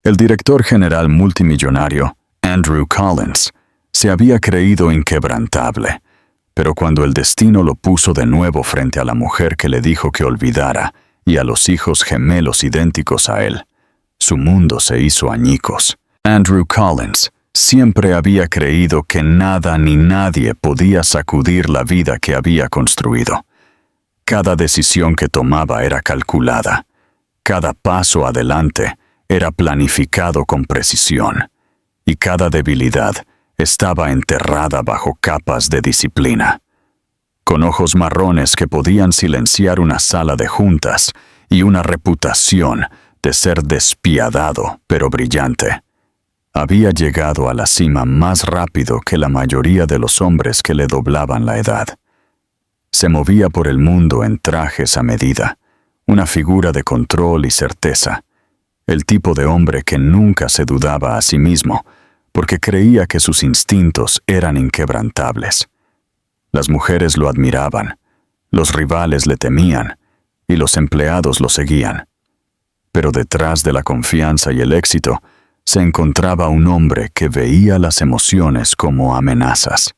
El director general multimillonario, Andrew Collins, se había creído inquebrantable, pero cuando el destino lo puso de nuevo frente a la mujer que le dijo que olvidara y a los hijos gemelos idénticos a él, su mundo se hizo añicos. Andrew Collins siempre había creído que nada ni nadie podía sacudir la vida que había construido. Cada decisión que tomaba era calculada. Cada paso adelante era planificado con precisión. Y cada debilidad estaba enterrada bajo capas de disciplina. Con ojos marrones que podían silenciar una sala de juntas y una reputación de ser despiadado pero brillante, había llegado a la cima más rápido que la mayoría de los hombres que le doblaban la edad. Se movía por el mundo en trajes a medida, una figura de control y certeza, el tipo de hombre que nunca se dudaba a sí mismo, porque creía que sus instintos eran inquebrantables. Las mujeres lo admiraban, los rivales le temían y los empleados lo seguían. Pero detrás de la confianza y el éxito se encontraba un hombre que veía las emociones como amenazas,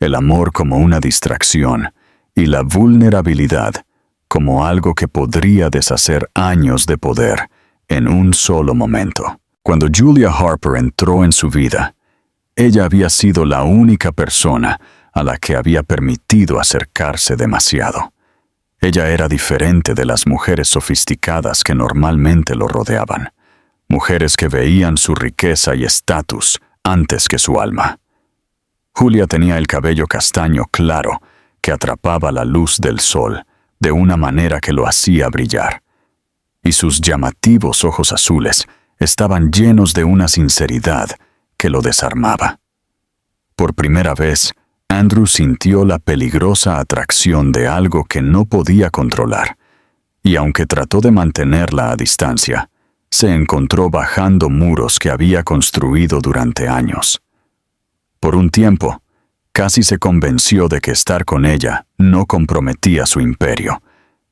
el amor como una distracción y la vulnerabilidad como algo que podría deshacer años de poder en un solo momento. Cuando Julia Harper entró en su vida, ella había sido la única persona a la que había permitido acercarse demasiado. Ella era diferente de las mujeres sofisticadas que normalmente lo rodeaban, mujeres que veían su riqueza y estatus antes que su alma. Julia tenía el cabello castaño claro que atrapaba la luz del sol de una manera que lo hacía brillar, y sus llamativos ojos azules estaban llenos de una sinceridad que lo desarmaba. Por primera vez, Andrew sintió la peligrosa atracción de algo que no podía controlar, y aunque trató de mantenerla a distancia, se encontró bajando muros que había construido durante años. Por un tiempo, casi se convenció de que estar con ella no comprometía su imperio,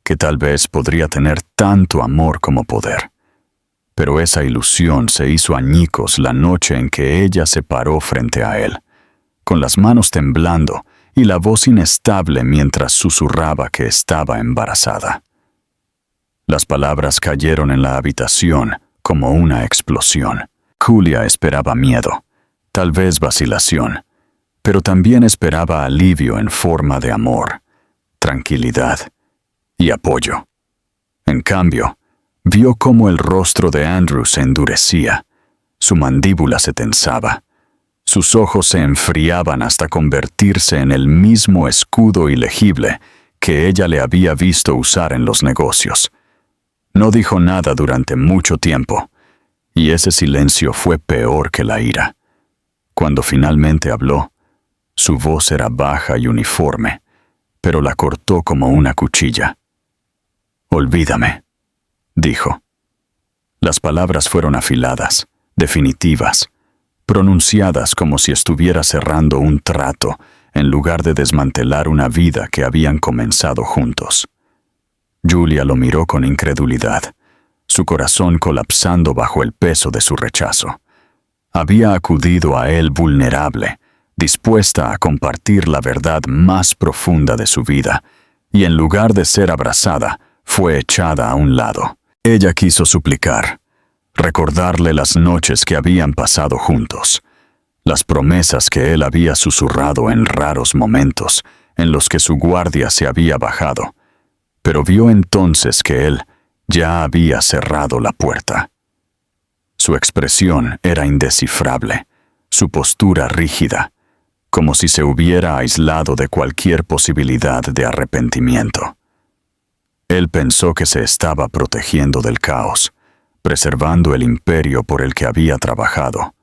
que tal vez podría tener tanto amor como poder. Pero esa ilusión se hizo añicos la noche en que ella se paró frente a él, con las manos temblando y la voz inestable mientras susurraba que estaba embarazada. Las palabras cayeron en la habitación como una explosión. Julia esperaba miedo, tal vez vacilación, pero también esperaba alivio en forma de amor, tranquilidad y apoyo. En cambio, vio cómo el rostro de Andrew se endurecía, su mandíbula se tensaba, sus ojos se enfriaban hasta convertirse en el mismo escudo ilegible que ella le había visto usar en los negocios. No dijo nada durante mucho tiempo, y ese silencio fue peor que la ira. Cuando finalmente habló, su voz era baja y uniforme, pero la cortó como una cuchilla. «Olvídame», dijo. Las palabras fueron afiladas, definitivas, pronunciadas como si estuviera cerrando un trato en lugar de desmantelar una vida que habían comenzado juntos. Julia lo miró con incredulidad, su corazón colapsando bajo el peso de su rechazo. Había acudido a él vulnerable, dispuesta a compartir la verdad más profunda de su vida, y en lugar de ser abrazada, fue echada a un lado. Ella quiso suplicar, recordarle las noches que habían pasado juntos, las promesas que él había susurrado en raros momentos en los que su guardia se había bajado, pero vio entonces que él ya había cerrado la puerta. Su expresión era indescifrable, su postura rígida, como si se hubiera aislado de cualquier posibilidad de arrepentimiento. Él pensó que se estaba protegiendo del caos, preservando el imperio por el que había trabajado.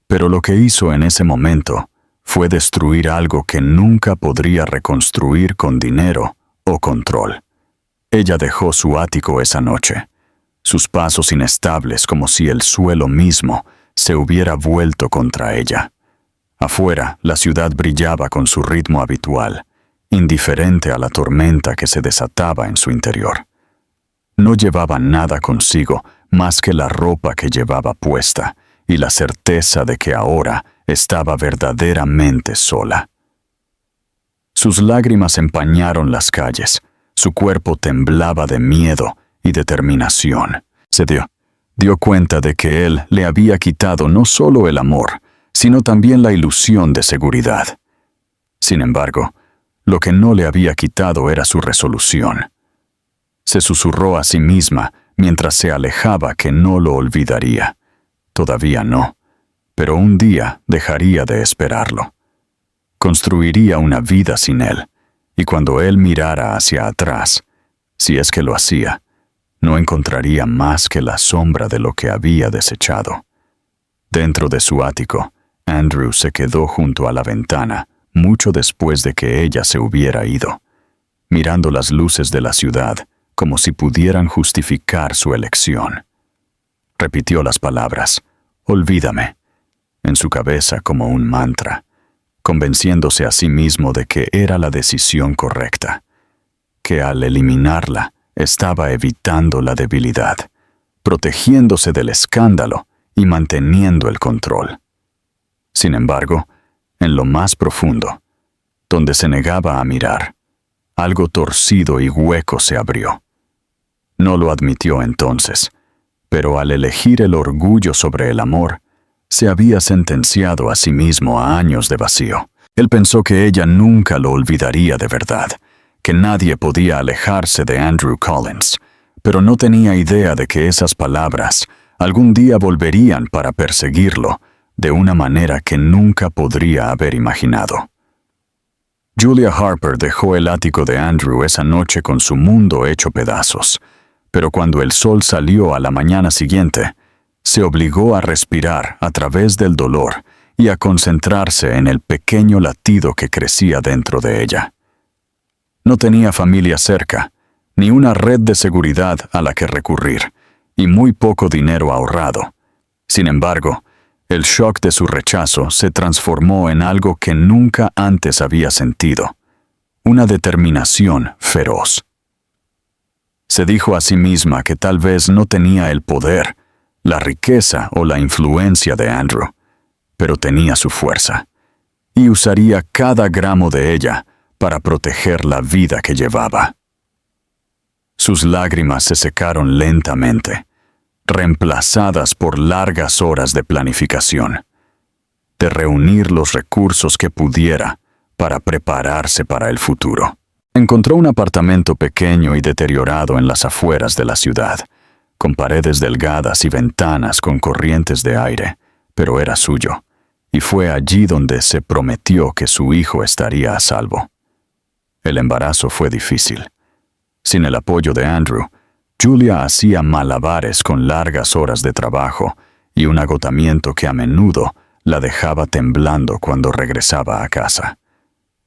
Pero lo que hizo en ese momento fue destruir algo que nunca podría reconstruir con dinero o control. Ella dejó su ático esa noche, sus pasos inestables como si el suelo mismo se hubiera vuelto contra ella. Afuera, la ciudad brillaba con su ritmo habitual, indiferente a la tormenta que se desataba en su interior. No llevaba nada consigo más que la ropa que llevaba puesta y la certeza de que ahora estaba verdaderamente sola. Sus lágrimas empañaron las calles, su cuerpo temblaba de miedo y determinación. Se dio cuenta de que él le había quitado no solo el amor, sino también la ilusión de seguridad. Sin embargo, lo que no le había quitado era su resolución. Se susurró a sí misma mientras se alejaba que no lo olvidaría. Todavía no, pero un día dejaría de esperarlo. Construiría una vida sin él, y cuando él mirara hacia atrás, si es que lo hacía, no encontraría más que la sombra de lo que había desechado. Dentro de su ático, Andrew se quedó junto a la ventana mucho después de que ella se hubiera ido, mirando las luces de la ciudad como si pudieran justificar su elección. Repitió las palabras, «Olvídame», en su cabeza como un mantra, convenciéndose a sí mismo de que era la decisión correcta, que al eliminarla estaba evitando la debilidad, protegiéndose del escándalo y manteniendo el control. Sin embargo, en lo más profundo, donde se negaba a mirar, algo torcido y hueco se abrió. No lo admitió entonces, pero al elegir el orgullo sobre el amor, se había sentenciado a sí mismo a años de vacío. Él pensó que ella nunca lo olvidaría de verdad, que nadie podía alejarse de Andrew Collins, pero no tenía idea de que esas palabras algún día volverían para perseguirlo de una manera que nunca podría haber imaginado. Julia Harper dejó el ático de Andrew esa noche con su mundo hecho pedazos, pero cuando el sol salió a la mañana siguiente, se obligó a respirar a través del dolor y a concentrarse en el pequeño latido que crecía dentro de ella. No tenía familia cerca, ni una red de seguridad a la que recurrir, y muy poco dinero ahorrado. Sin embargo, el shock de su rechazo se transformó en algo que nunca antes había sentido, una determinación feroz. Se dijo a sí misma que tal vez no tenía el poder, la riqueza o la influencia de Andrew, pero tenía su fuerza, y usaría cada gramo de ella para proteger la vida que llevaba. Sus lágrimas se secaron lentamente, reemplazadas por largas horas de planificación, de reunir los recursos que pudiera para prepararse para el futuro. Encontró un apartamento pequeño y deteriorado en las afueras de la ciudad, con paredes delgadas y ventanas con corrientes de aire, pero era suyo, y fue allí donde se prometió que su hijo estaría a salvo. El embarazo fue difícil. Sin el apoyo de Andrew, Julia hacía malabares con largas horas de trabajo y un agotamiento que a menudo la dejaba temblando cuando regresaba a casa.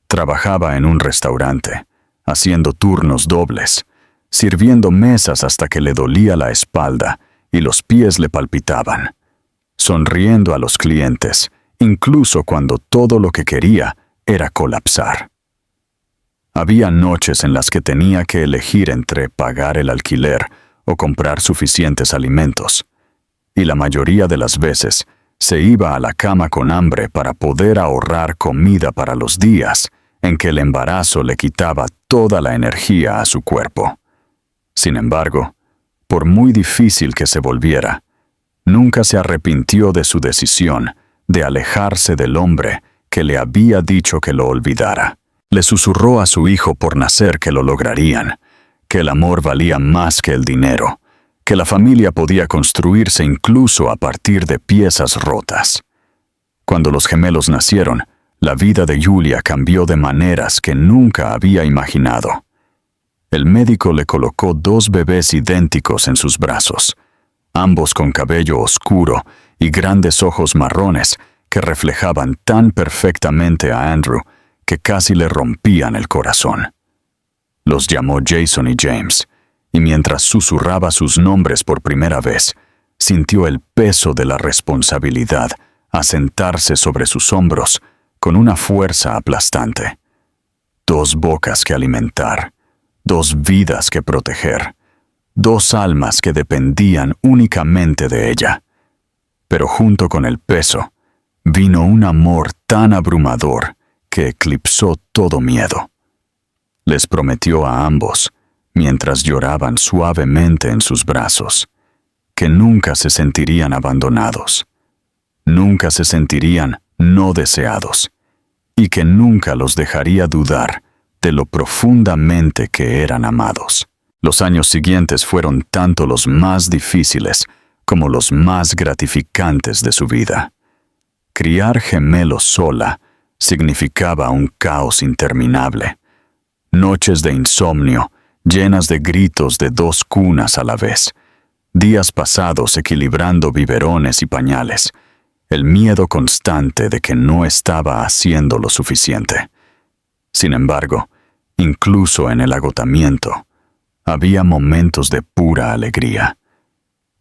Trabajaba en un restaurante, haciendo turnos dobles, sirviendo mesas hasta que le dolía la espalda y los pies le palpitaban, sonriendo a los clientes, incluso cuando todo lo que quería era colapsar. Había noches en las que tenía que elegir entre pagar el alquiler o comprar suficientes alimentos, y la mayoría de las veces se iba a la cama con hambre para poder ahorrar comida para los días en que el embarazo le quitaba toda la energía a su cuerpo. Sin embargo, por muy difícil que se volviera, nunca se arrepintió de su decisión de alejarse del hombre que le había dicho que lo olvidara. Le susurró a su hijo por nacer que lo lograrían, que el amor valía más que el dinero, que la familia podía construirse incluso a partir de piezas rotas. Cuando los gemelos nacieron, la vida de Julia cambió de maneras que nunca había imaginado. El médico le colocó 2 bebés idénticos en sus brazos, ambos con cabello oscuro y grandes ojos marrones que reflejaban tan perfectamente a Andrew que casi le rompían el corazón. Los llamó Jason y James, y mientras susurraba sus nombres por primera vez, sintió el peso de la responsabilidad asentarse sobre sus hombros con una fuerza aplastante. 2 bocas que alimentar, 2 vidas que proteger, 2 almas que dependían únicamente de ella. Pero junto con el peso, vino un amor tan abrumador que eclipsó todo miedo. Les prometió a ambos, mientras lloraban suavemente en sus brazos, que nunca se sentirían abandonados, nunca se sentirían no deseados, y que nunca los dejaría dudar de lo profundamente que eran amados. Los años siguientes fueron tanto los más difíciles como los más gratificantes de su vida. Criar gemelos sola significaba un caos interminable. Noches de insomnio, llenas de gritos de 2 cunas a la vez. Días pasados equilibrando biberones y pañales. El miedo constante de que no estaba haciendo lo suficiente. Sin embargo, incluso en el agotamiento, había momentos de pura alegría.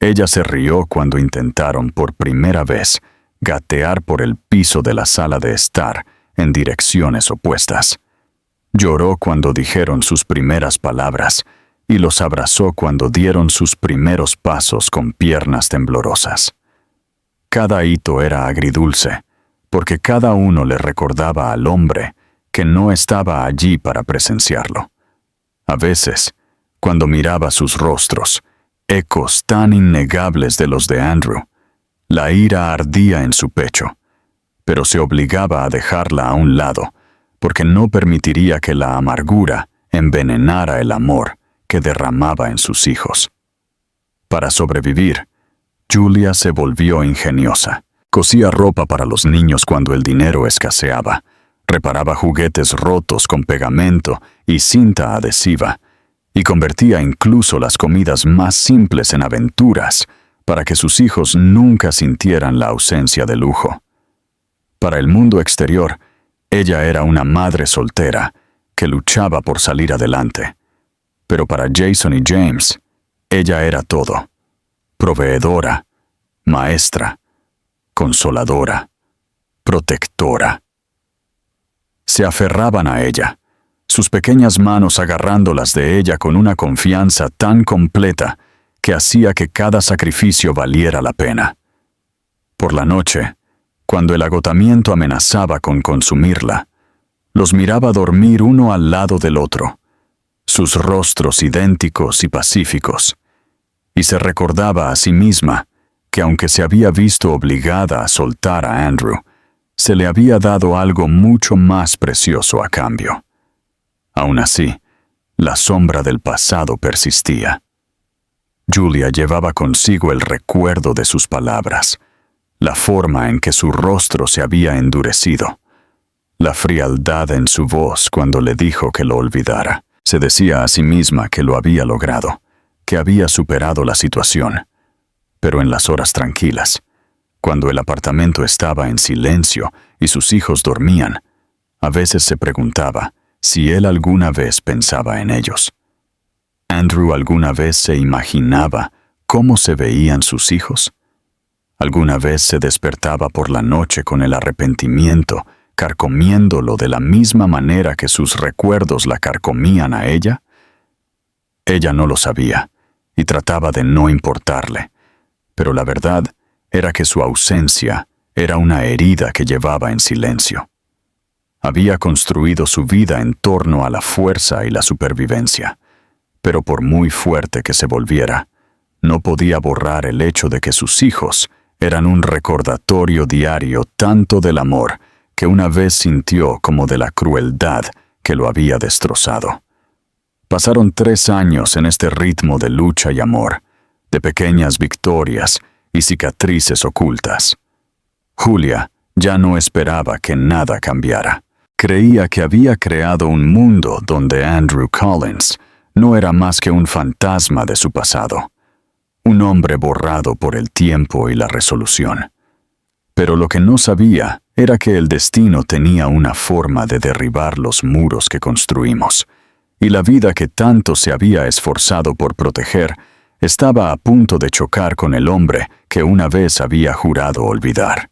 Ella se rió cuando intentaron por primera vez gatear por el piso de la sala de estar en direcciones opuestas. Lloró cuando dijeron sus primeras palabras y los abrazó cuando dieron sus primeros pasos con piernas temblorosas. Cada hito era agridulce, porque cada uno le recordaba al hombre que no estaba allí para presenciarlo. A veces, cuando miraba sus rostros, ecos tan innegables de los de Andrew, la ira ardía en su pecho, pero se obligaba a dejarla a un lado, porque no permitiría que la amargura envenenara el amor que derramaba en sus hijos. Para sobrevivir, Julia se volvió ingeniosa. Cosía ropa para los niños cuando el dinero escaseaba, reparaba juguetes rotos con pegamento y cinta adhesiva, y convertía incluso las comidas más simples en aventuras para que sus hijos nunca sintieran la ausencia de lujo. Para el mundo exterior, ella era una madre soltera que luchaba por salir adelante. Pero para Jason y James, ella era todo: proveedora, maestra, consoladora, protectora. Se aferraban a ella, sus pequeñas manos agarrándolas de ella con una confianza tan completa que hacía que cada sacrificio valiera la pena. Por la noche, cuando el agotamiento amenazaba con consumirla, los miraba dormir uno al lado del otro, sus rostros idénticos y pacíficos, y se recordaba a sí misma que aunque se había visto obligada a soltar a Andrew, se le había dado algo mucho más precioso a cambio. Aún así, la sombra del pasado persistía. Julia llevaba consigo el recuerdo de sus palabras, la forma en que su rostro se había endurecido, la frialdad en su voz cuando le dijo que lo olvidara. Se decía a sí misma que lo había logrado, que había superado la situación. Pero en las horas tranquilas, cuando el apartamento estaba en silencio y sus hijos dormían, a veces se preguntaba si él alguna vez pensaba en ellos. ¿Andrew alguna vez se imaginaba cómo se veían sus hijos? ¿Alguna vez se despertaba por la noche con el arrepentimiento, carcomiéndolo de la misma manera que sus recuerdos la carcomían a ella? Ella no lo sabía y trataba de no importarle, pero la verdad era que su ausencia era una herida que llevaba en silencio. Había construido su vida en torno a la fuerza y la supervivencia, pero por muy fuerte que se volviera, no podía borrar el hecho de que sus hijos eran un recordatorio diario tanto del amor que una vez sintió como de la crueldad que lo había destrozado. Pasaron 3 años en este ritmo de lucha y amor, de pequeñas victorias y cicatrices ocultas. Julia ya no esperaba que nada cambiara. Creía que había creado un mundo donde Andrew Collins no era más que un fantasma de su pasado, un hombre borrado por el tiempo y la resolución. Pero lo que no sabía era que el destino tenía una forma de derribar los muros que construimos, y la vida que tanto se había esforzado por proteger estaba a punto de chocar con el hombre que una vez había jurado olvidar.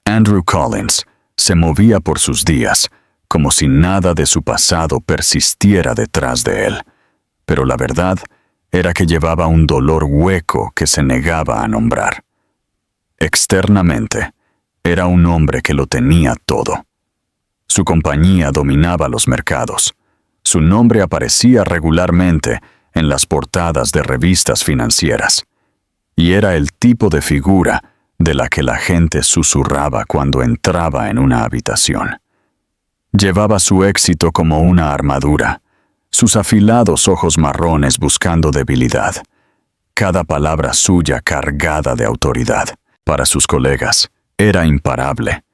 Andrew Collins se movía por sus días como si nada de su pasado persistiera detrás de él, pero la verdad era que llevaba un dolor hueco que se negaba a nombrar. Externamente, era un hombre que lo tenía todo. Su compañía dominaba los mercados. Su nombre aparecía regularmente en las portadas de revistas financieras. Y era el tipo de figura de la que la gente susurraba cuando entraba en una habitación. Llevaba su éxito como una armadura, sus afilados ojos marrones buscando debilidad, cada palabra suya cargada de autoridad. Para sus colegas, era imparable.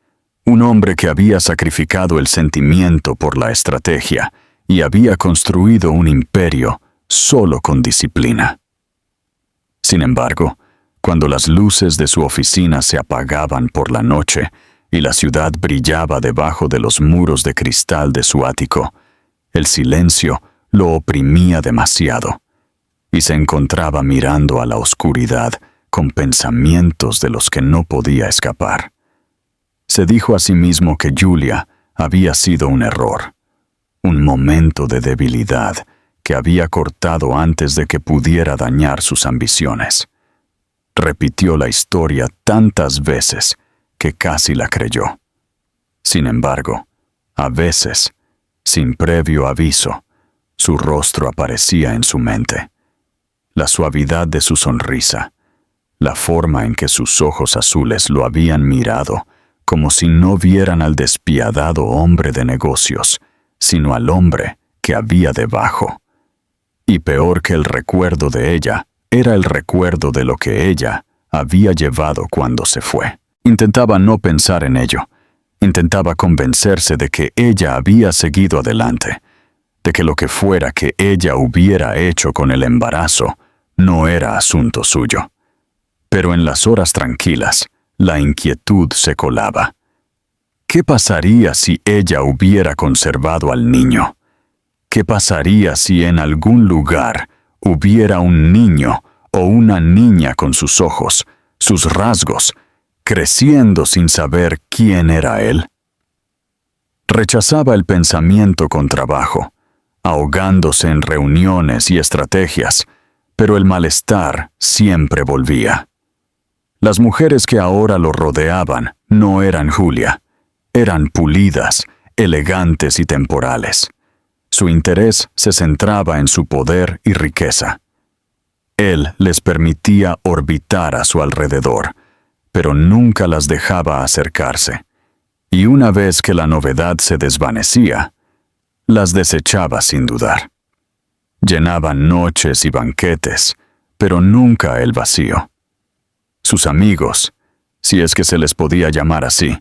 Un hombre que había sacrificado el sentimiento por la estrategia y había construido un imperio solo con disciplina. Sin embargo, cuando las luces de su oficina se apagaban por la noche y la ciudad brillaba debajo de los muros de cristal de su ático, el silencio lo oprimía demasiado y se encontraba mirando a la oscuridad con pensamientos de los que no podía escapar. Se dijo a sí mismo que Julia había sido un error, un momento de debilidad que había cortado antes de que pudiera dañar sus ambiciones. Repitió la historia tantas veces que casi la creyó. Sin embargo, a veces, sin previo aviso, su rostro aparecía en su mente. La suavidad de su sonrisa, la forma en que sus ojos azules lo habían mirado, como si no vieran al despiadado hombre de negocios, sino al hombre que había debajo. Y peor que el recuerdo de ella, era el recuerdo de lo que ella había llevado cuando se fue. Intentaba no pensar en ello. Intentaba convencerse de que ella había seguido adelante, de que lo que fuera que ella hubiera hecho con el embarazo no era asunto suyo. Pero en las horas tranquilas, la inquietud se colaba. ¿Qué pasaría si ella hubiera conservado al niño? ¿Qué pasaría si en algún lugar hubiera un niño o una niña con sus ojos, sus rasgos, creciendo sin saber quién era él? Rechazaba el pensamiento con trabajo, ahogándose en reuniones y estrategias, pero el malestar siempre volvía. Las mujeres que ahora lo rodeaban no eran Julia, eran pulidas, elegantes y temporales. Su interés se centraba en su poder y riqueza. Él les permitía orbitar a su alrededor, pero nunca las dejaba acercarse. Y una vez que la novedad se desvanecía, las desechaba sin dudar. Llenaban noches y banquetes, pero nunca el vacío. Sus amigos, si es que se les podía llamar así,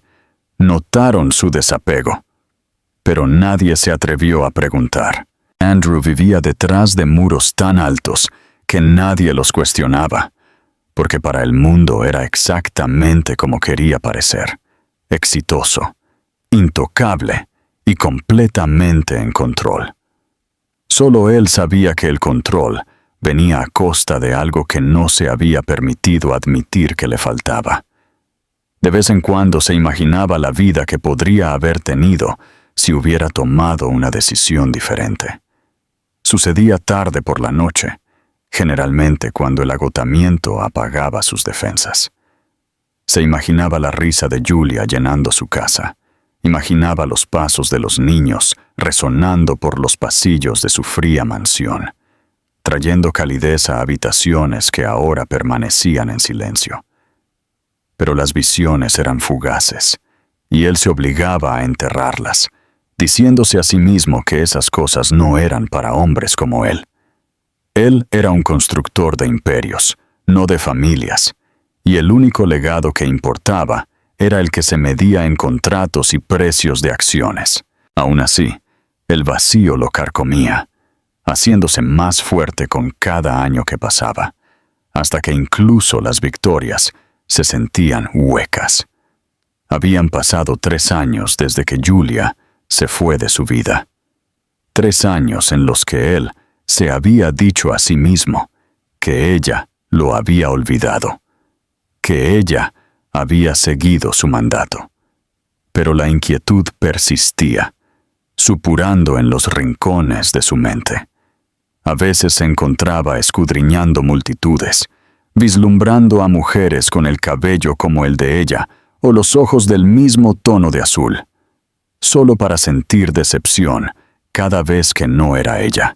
notaron su desapego, pero nadie se atrevió a preguntar. Andrew vivía detrás de muros tan altos que nadie los cuestionaba, porque para el mundo era exactamente como quería parecer, exitoso, intocable y completamente en control. Solo él sabía que el control venía a costa de algo que no se había permitido admitir que le faltaba. De vez en cuando se imaginaba la vida que podría haber tenido si hubiera tomado una decisión diferente. Sucedía tarde por la noche, generalmente cuando el agotamiento apagaba sus defensas. Se imaginaba la risa de Julia llenando su casa. Imaginaba los pasos de los niños resonando por los pasillos de su fría mansión, trayendo calidez a habitaciones que ahora permanecían en silencio. Pero las visiones eran fugaces, y él se obligaba a enterrarlas, diciéndose a sí mismo que esas cosas no eran para hombres como él. Él era un constructor de imperios, no de familias, y el único legado que importaba era el que se medía en contratos y precios de acciones. Aún así, el vacío lo carcomía, haciéndose más fuerte con cada año que pasaba, hasta que incluso las victorias se sentían huecas. Habían pasado 3 años desde que Julia se fue de su vida. 3 años en los que él se había dicho a sí mismo que ella lo había olvidado, que ella había seguido su mandato. Pero la inquietud persistía, supurando en los rincones de su mente. A veces se encontraba escudriñando multitudes, vislumbrando a mujeres con el cabello como el de ella o los ojos del mismo tono de azul, solo para sentir decepción cada vez que no era ella.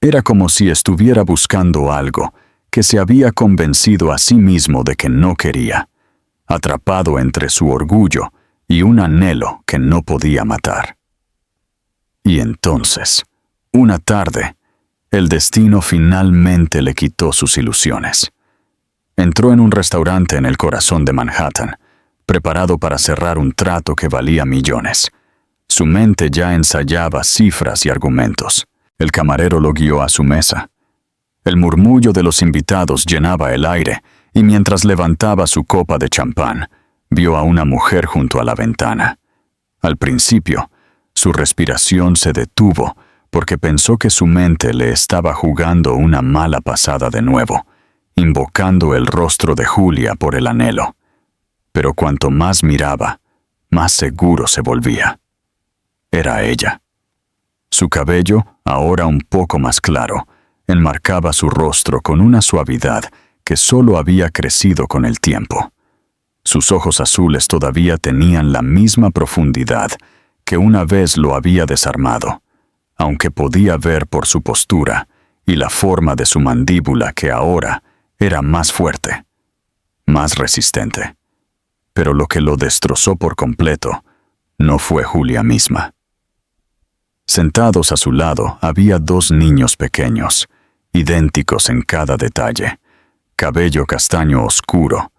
Era como si estuviera buscando algo que se había convencido a sí mismo de que no quería, atrapado entre su orgullo y un anhelo que no podía matar. Y entonces, una tarde, el destino finalmente le quitó sus ilusiones. Entró en un restaurante en el corazón de Manhattan, preparado para cerrar un trato que valía millones. Su mente ya ensayaba cifras y argumentos. El camarero lo guió a su mesa. El murmullo de los invitados llenaba el aire, y mientras levantaba su copa de champán, vio a una mujer junto a la ventana. Al principio, su respiración se detuvo porque pensó que su mente le estaba jugando una mala pasada de nuevo, invocando el rostro de Julia por el anhelo. Pero cuanto más miraba, más seguro se volvía. Era ella. Su cabello, ahora un poco más claro, enmarcaba su rostro con una suavidad que solo había crecido con el tiempo. Sus ojos azules todavía tenían la misma profundidad que una vez lo había desarmado, aunque podía ver por su postura y la forma de su mandíbula que ahora era más fuerte, más resistente. Pero lo que lo destrozó por completo no fue Julia misma. Sentados a su lado había 2 niños pequeños, idénticos en cada detalle, cabello castaño oscuro,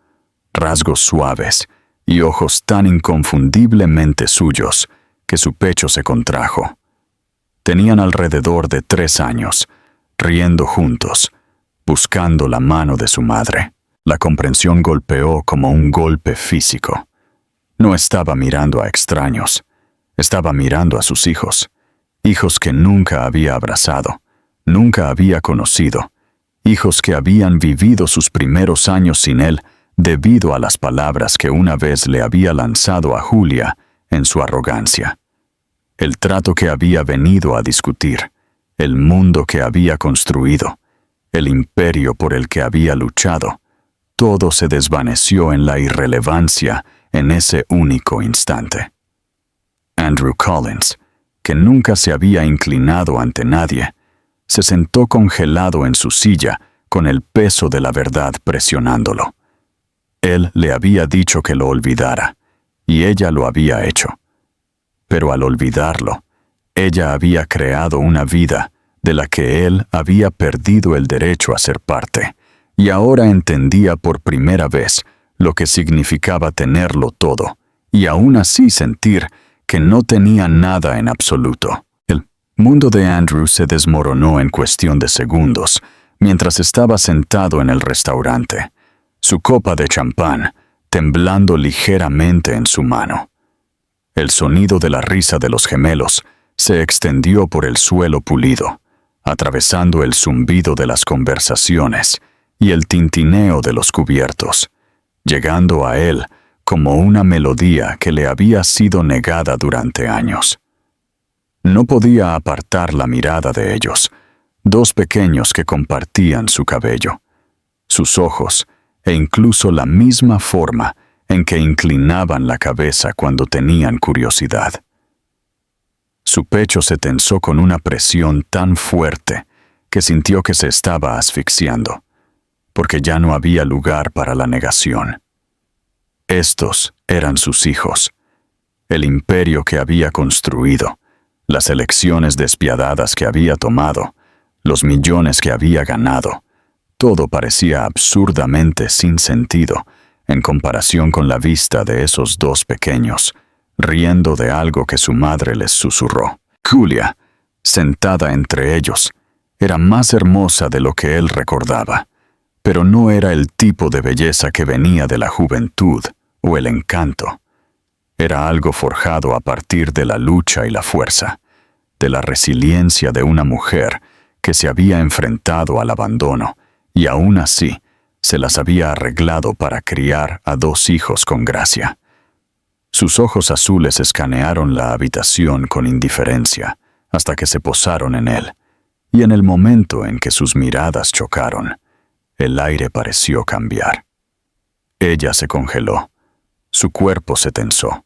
rasgos suaves y ojos tan inconfundiblemente suyos que su pecho se contrajo. Tenían alrededor de 3 años, riendo juntos, buscando la mano de su madre. La comprensión golpeó como un golpe físico. No estaba mirando a extraños, estaba mirando a sus hijos, hijos que nunca había abrazado, nunca había conocido, hijos que habían vivido sus primeros años sin él debido a las palabras que una vez le había lanzado a Julia en su arrogancia. El trato que había venido a discutir, el mundo que había construido, el imperio por el que había luchado, todo se desvaneció en la irrelevancia en ese único instante. Andrew Collins, que nunca se había inclinado ante nadie, se sentó congelado en su silla con el peso de la verdad presionándolo. Él le había dicho que lo olvidara, y ella lo había hecho. Pero al olvidarlo, ella había creado una vida de la que él había perdido el derecho a ser parte, y ahora entendía por primera vez lo que significaba tenerlo todo, y aún así sentir que no tenía nada en absoluto. El mundo de Andrew se desmoronó en cuestión de segundos, mientras estaba sentado en el restaurante, su copa de champán temblando ligeramente en su mano. El sonido de la risa de los gemelos se extendió por el suelo pulido, atravesando el zumbido de las conversaciones y el tintineo de los cubiertos, llegando a él como una melodía que le había sido negada durante años. No podía apartar la mirada de ellos, 2 pequeños que compartían su cabello, sus ojos e incluso la misma forma en que inclinaban la cabeza cuando tenían curiosidad. Su pecho se tensó con una presión tan fuerte que sintió que se estaba asfixiando, porque ya no había lugar para la negación. Estos eran sus hijos, el imperio que había construido, las elecciones despiadadas que había tomado, los millones que había ganado. Todo parecía absurdamente sin sentido en comparación con la vista de esos 2 pequeños, riendo de algo que su madre les susurró. Julia, sentada entre ellos, era más hermosa de lo que él recordaba, pero no era el tipo de belleza que venía de la juventud o el encanto. Era algo forjado a partir de la lucha y la fuerza, de la resiliencia de una mujer que se había enfrentado al abandono y aún así se las había arreglado para criar a 2 hijos con gracia. Sus ojos azules escanearon la habitación con indiferencia hasta que se posaron en él, y en el momento en que sus miradas chocaron, el aire pareció cambiar. Ella se congeló, su cuerpo se tensó,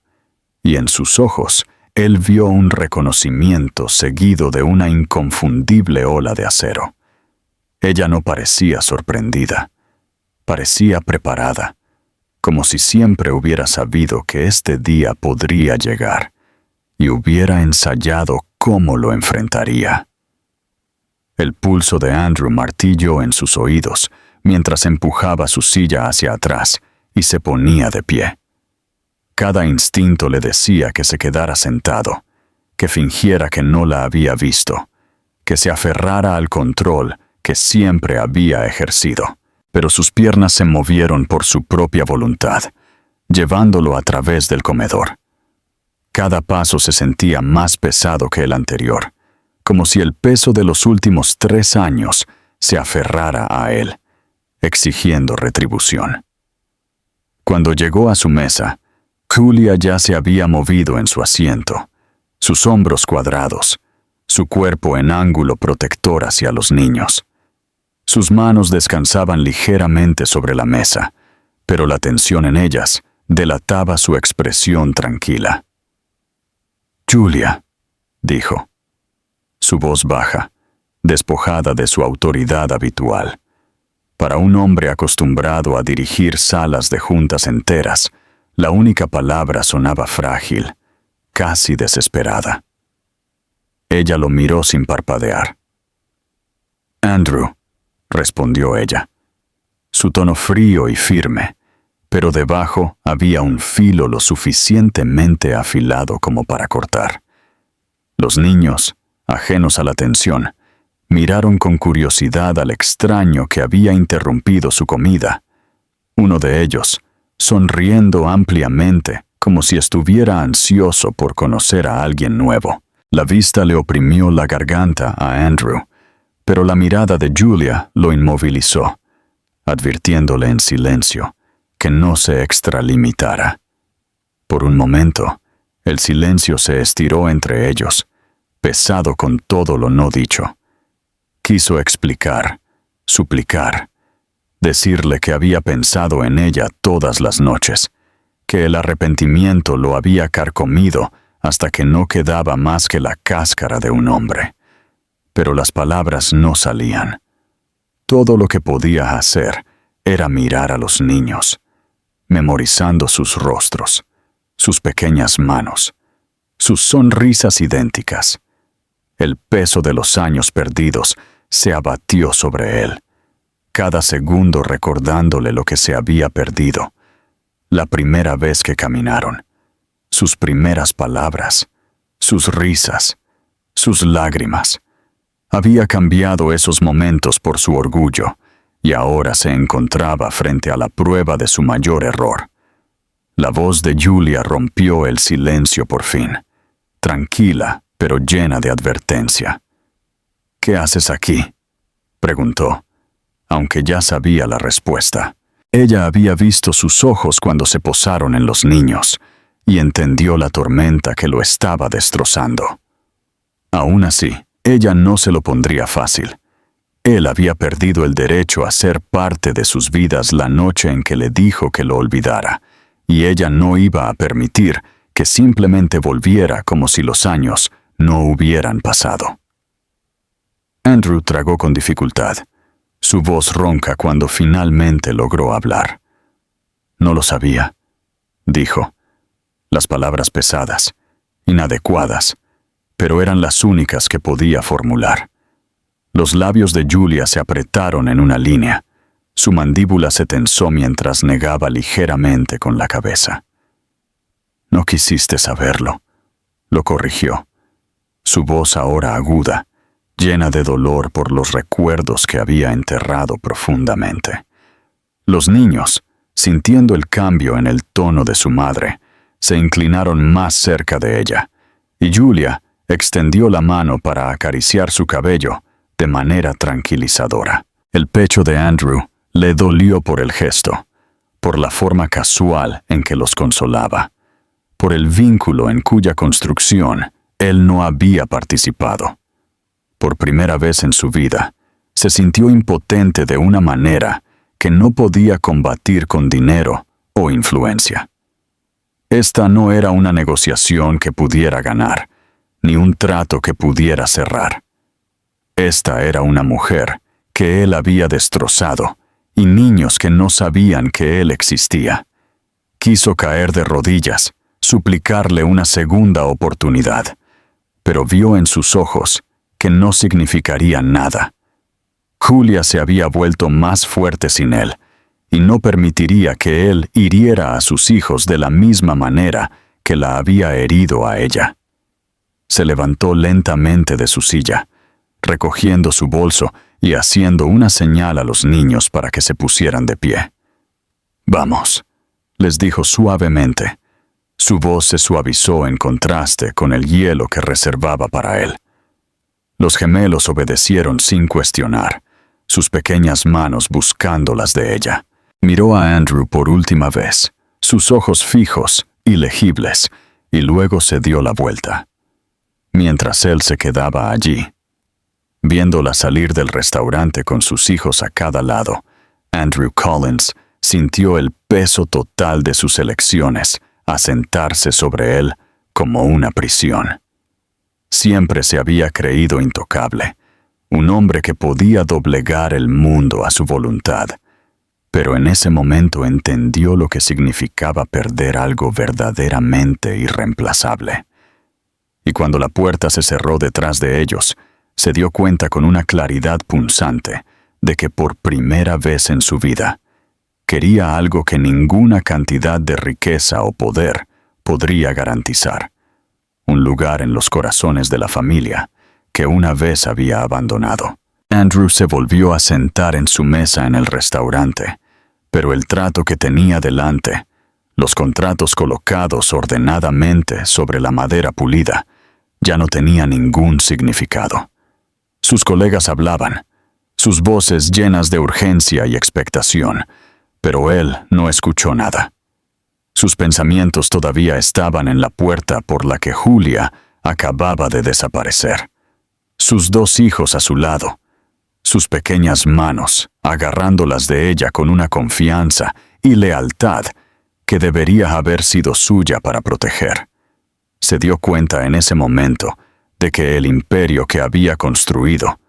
y en sus ojos él vio un reconocimiento seguido de una inconfundible ola de acero. Ella no parecía sorprendida, parecía preparada, como si siempre hubiera sabido que este día podría llegar y hubiera ensayado cómo lo enfrentaría. El pulso de Andrew martilló en sus oídos mientras empujaba su silla hacia atrás y se ponía de pie. Cada instinto le decía que se quedara sentado, que fingiera que no la había visto, que se aferrara al control que siempre había ejercido. Pero sus piernas se movieron por su propia voluntad, llevándolo a través del comedor. Cada paso se sentía más pesado que el anterior, como si el peso de los últimos 3 años se aferrara a él, exigiendo retribución. Cuando llegó a su mesa, Julia ya se había movido en su asiento, sus hombros cuadrados, su cuerpo en ángulo protector hacia los niños. Sus manos descansaban ligeramente sobre la mesa, pero la tensión en ellas delataba su expresión tranquila. «Julia», dijo. Su voz baja, despojada de su autoridad habitual. Para un hombre acostumbrado a dirigir salas de juntas enteras, la única palabra sonaba frágil, casi desesperada. Ella lo miró sin parpadear. «Andrew», respondió ella. Su tono frío y firme, pero debajo había un filo lo suficientemente afilado como para cortar. Los niños, ajenos a la tensión, miraron con curiosidad al extraño que había interrumpido su comida. Uno de ellos, sonriendo ampliamente, como si estuviera ansioso por conocer a alguien nuevo. La vista le oprimió la garganta a Andrew, pero la mirada de Julia lo inmovilizó, advirtiéndole en silencio que no se extralimitara. Por un momento, el silencio se estiró entre ellos, pesado con todo lo no dicho. Quiso explicar, suplicar, decirle que había pensado en ella todas las noches, que el arrepentimiento lo había carcomido hasta que no quedaba más que la cáscara de un hombre. Pero las palabras no salían. Todo lo que podía hacer era mirar a los niños, memorizando sus rostros, sus pequeñas manos, sus sonrisas idénticas. El peso de los años perdidos se abatió sobre él, cada segundo recordándole lo que se había perdido. La primera vez que caminaron, sus primeras palabras, sus risas, sus lágrimas. Había cambiado esos momentos por su orgullo, y ahora se encontraba frente a la prueba de su mayor error. La voz de Julia rompió el silencio por fin, tranquila pero llena de advertencia. «¿Qué haces aquí?», preguntó, aunque ya sabía la respuesta. Ella había visto sus ojos cuando se posaron en los niños, y entendió la tormenta que lo estaba destrozando. Aún así, ella no se lo pondría fácil. Él había perdido el derecho a ser parte de sus vidas la noche en que le dijo que lo olvidara, y ella no iba a permitir que simplemente volviera como si los años no hubieran pasado. Andrew tragó con dificultad, su voz ronca cuando finalmente logró hablar. «No lo sabía», dijo. Las palabras pesadas, inadecuadas, pero eran las únicas que podía formular. Los labios de Julia se apretaron en una línea. Su mandíbula se tensó mientras negaba ligeramente con la cabeza. «No quisiste saberlo», lo corrigió. Su voz ahora aguda, llena de dolor por los recuerdos que había enterrado profundamente. Los niños, sintiendo el cambio en el tono de su madre, se inclinaron más cerca de ella, y Julia extendió la mano para acariciar su cabello de manera tranquilizadora. El pecho de Andrew le dolió por el gesto, por la forma casual en que los consolaba, por el vínculo en cuya construcción él no había participado. Por primera vez en su vida, se sintió impotente de una manera que no podía combatir con dinero o influencia. Esta no era una negociación que pudiera ganar, ni un trato que pudiera cerrar. Esta era una mujer que él había destrozado y niños que no sabían que él existía. Quiso caer de rodillas, suplicarle una segunda oportunidad, pero vio en sus ojos que no significaría nada. Julia se había vuelto más fuerte sin él, y no permitiría que él hiriera a sus hijos de la misma manera que la había herido a ella. Se levantó lentamente de su silla, recogiendo su bolso y haciendo una señal a los niños para que se pusieran de pie. «Vamos», les dijo suavemente. Su voz se suavizó en contraste con el hielo que reservaba para él. Los gemelos obedecieron sin cuestionar, sus pequeñas manos buscando las de ella. Miró a Andrew por última vez, sus ojos fijos y legibles, y luego se dio la vuelta. Mientras él se quedaba allí, viéndola salir del restaurante con sus hijos a cada lado, Andrew Collins sintió el peso total de sus elecciones asentarse sobre él como una prisión. Siempre se había creído intocable, un hombre que podía doblegar el mundo a su voluntad, pero en ese momento entendió lo que significaba perder algo verdaderamente irreemplazable. Y cuando la puerta se cerró detrás de ellos, se dio cuenta con una claridad punzante de que por primera vez en su vida quería algo que ninguna cantidad de riqueza o poder podría garantizar: un lugar en los corazones de la familia que una vez había abandonado. Andrew se volvió a sentar en su mesa en el restaurante, pero el trato que tenía delante, los contratos colocados ordenadamente sobre la madera pulida, ya no tenía ningún significado. Sus colegas hablaban, sus voces llenas de urgencia y expectación, pero él no escuchó nada. Sus pensamientos todavía estaban en la puerta por la que Julia acababa de desaparecer. Sus dos hijos a su lado, sus pequeñas manos agarrándolas de ella con una confianza y lealtad que debería haber sido suya para proteger. Se dio cuenta en ese momento de que el imperio que había construido,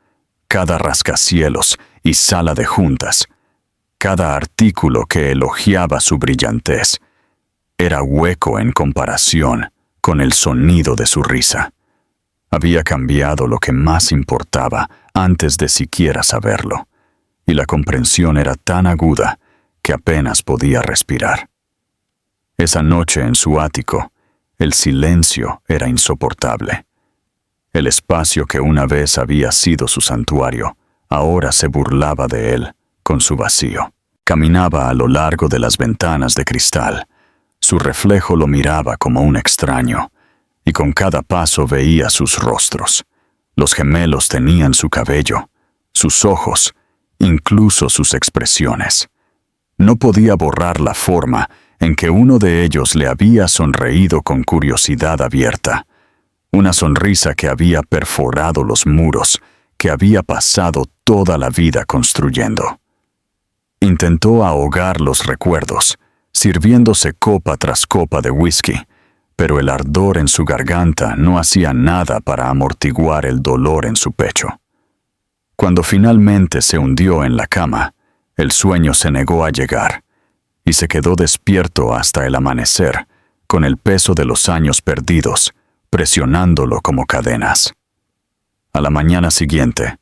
cada rascacielos y sala de juntas, cada artículo que elogiaba su brillantez, era hueco en comparación con el sonido de su risa. Había cambiado lo que más importaba antes de siquiera saberlo, y la comprensión era tan aguda que apenas podía respirar. Esa noche en su ático, el silencio era insoportable. El espacio que una vez había sido su santuario, ahora se burlaba de él con su vacío. Caminaba a lo largo de las ventanas de cristal. Su reflejo lo miraba como un extraño, y con cada paso veía sus rostros. Los gemelos tenían su cabello, sus ojos, incluso sus expresiones. No podía borrar la forma en que uno de ellos le había sonreído con curiosidad abierta, una sonrisa que había perforado los muros que había pasado toda la vida construyendo. Intentó ahogar los recuerdos, sirviéndose copa tras copa de whisky, pero el ardor en su garganta no hacía nada para amortiguar el dolor en su pecho. Cuando finalmente se hundió en la cama, el sueño se negó a llegar, y se quedó despierto hasta el amanecer, con el peso de los años perdidos, presionándolo como cadenas. A la mañana siguiente,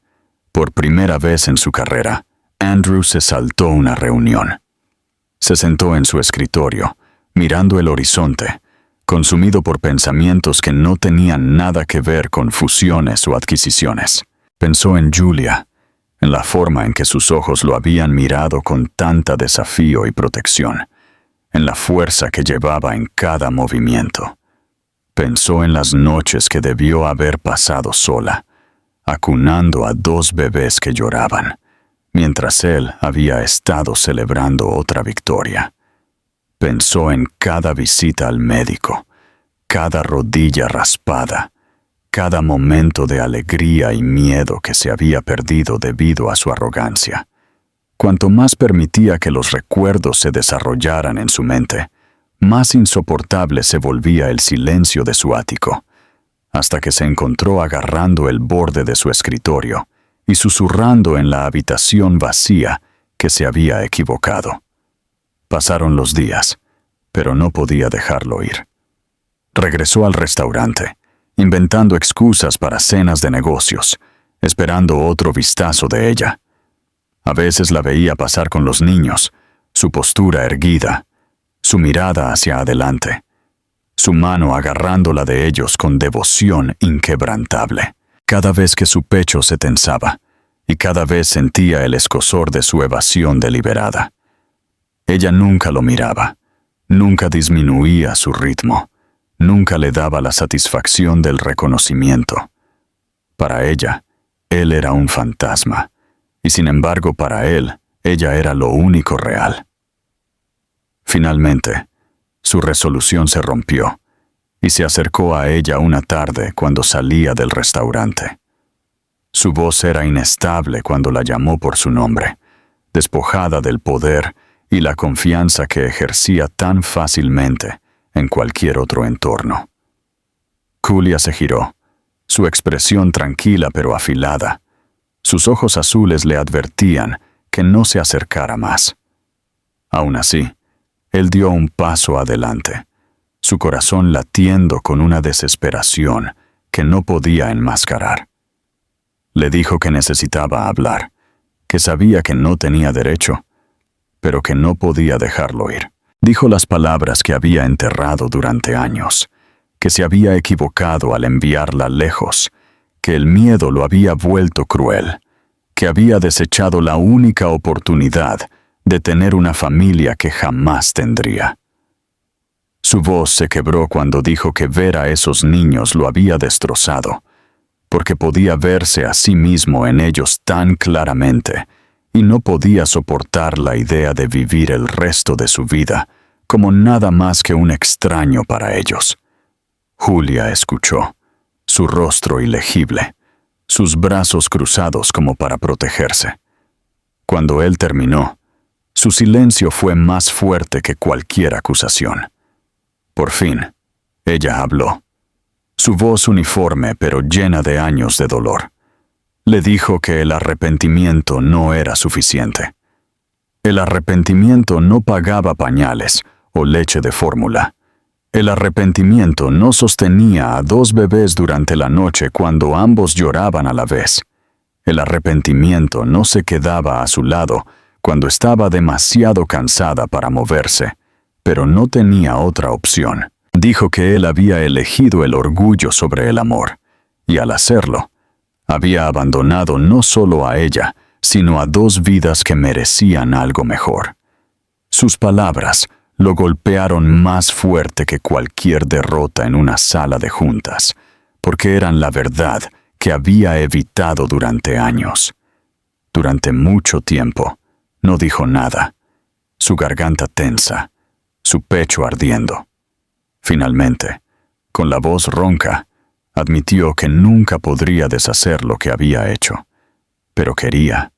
por primera vez en su carrera, Andrew se saltó una reunión. Se sentó en su escritorio, mirando el horizonte, consumido por pensamientos que no tenían nada que ver con fusiones o adquisiciones. Pensó en Julia, en la forma en que sus ojos lo habían mirado con tanta desafío y protección, en la fuerza que llevaba en cada movimiento. Pensó en las noches que debió haber pasado sola, acunando a 2 bebés que lloraban, mientras él había estado celebrando otra victoria. Pensó en cada visita al médico, cada rodilla raspada, cada momento de alegría y miedo que se había perdido debido a su arrogancia. Cuanto más permitía que los recuerdos se desarrollaran en su mente, más insoportable se volvía el silencio de su ático, hasta que se encontró agarrando el borde de su escritorio y susurrando en la habitación vacía que se había equivocado. Pasaron los días, pero no podía dejarlo ir. Regresó al restaurante, inventando excusas para cenas de negocios, esperando otro vistazo de ella. A veces la veía pasar con los niños, su postura erguida, su mirada hacia adelante, su mano agarrando la de ellos con devoción inquebrantable. Cada vez que su pecho se tensaba, y cada vez sentía el escozor de su evasión deliberada. Ella nunca lo miraba, nunca disminuía su ritmo, nunca le daba la satisfacción del reconocimiento. Para ella, él era un fantasma, y sin embargo para él, ella era lo único real. Finalmente, su resolución se rompió, y se acercó a ella una tarde cuando salía del restaurante. Su voz era inestable cuando la llamó por su nombre, despojada del poder y la confianza que ejercía tan fácilmente en cualquier otro entorno. Julia se giró, su expresión tranquila pero afilada. Sus ojos azules le advertían que no se acercara más. Aún así, él dio un paso adelante, su corazón latiendo con una desesperación que no podía enmascarar. Le dijo que necesitaba hablar, que sabía que no tenía derecho, pero que no podía dejarlo ir. Dijo las palabras que había enterrado durante años, que se había equivocado al enviarla lejos, que el miedo lo había vuelto cruel, que había desechado la única oportunidad de tener una familia que jamás tendría. Su voz se quebró cuando dijo que ver a esos niños lo había destrozado, porque podía verse a sí mismo en ellos tan claramente, y no podía soportar la idea de vivir el resto de su vida como nada más que un extraño para ellos. Julia escuchó, su rostro ilegible, sus brazos cruzados como para protegerse. Cuando él terminó, su silencio fue más fuerte que cualquier acusación. Por fin, ella habló. Su voz uniforme pero llena de años de dolor. Le dijo que el arrepentimiento no era suficiente. El arrepentimiento no pagaba pañales o leche de fórmula. El arrepentimiento no sostenía a 2 bebés durante la noche cuando ambos lloraban a la vez. El arrepentimiento no se quedaba a su lado cuando estaba demasiado cansada para moverse, pero no tenía otra opción. Dijo que él había elegido el orgullo sobre el amor, y al hacerlo, había abandonado no solo a ella, sino a 2 vidas que merecían algo mejor. Sus palabras lo golpearon más fuerte que cualquier derrota en una sala de juntas, porque eran la verdad que había evitado durante años. Durante mucho tiempo, no dijo nada, su garganta tensa, su pecho ardiendo. Finalmente, con la voz ronca, admitió que nunca podría deshacer lo que había hecho, pero quería,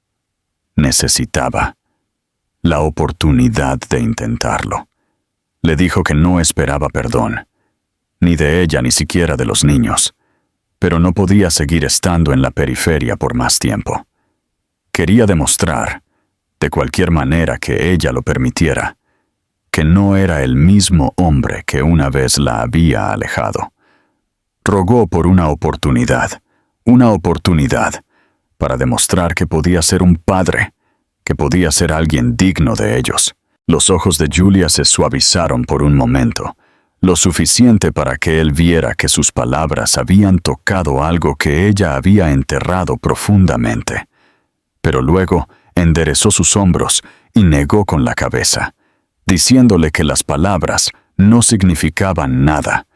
necesitaba, la oportunidad de intentarlo. Le dijo que no esperaba perdón, ni de ella ni siquiera de los niños, pero no podía seguir estando en la periferia por más tiempo. Quería demostrar, de cualquier manera que ella lo permitiera, que no era el mismo hombre que una vez la había alejado. Rogó por una oportunidad para demostrar que podía ser un padre, que podía ser alguien digno de ellos. Los ojos de Julia se suavizaron por un momento, lo suficiente para que él viera que sus palabras habían tocado algo que ella había enterrado profundamente. Pero luego enderezó sus hombros y negó con la cabeza, diciéndole que las palabras no significaban nada,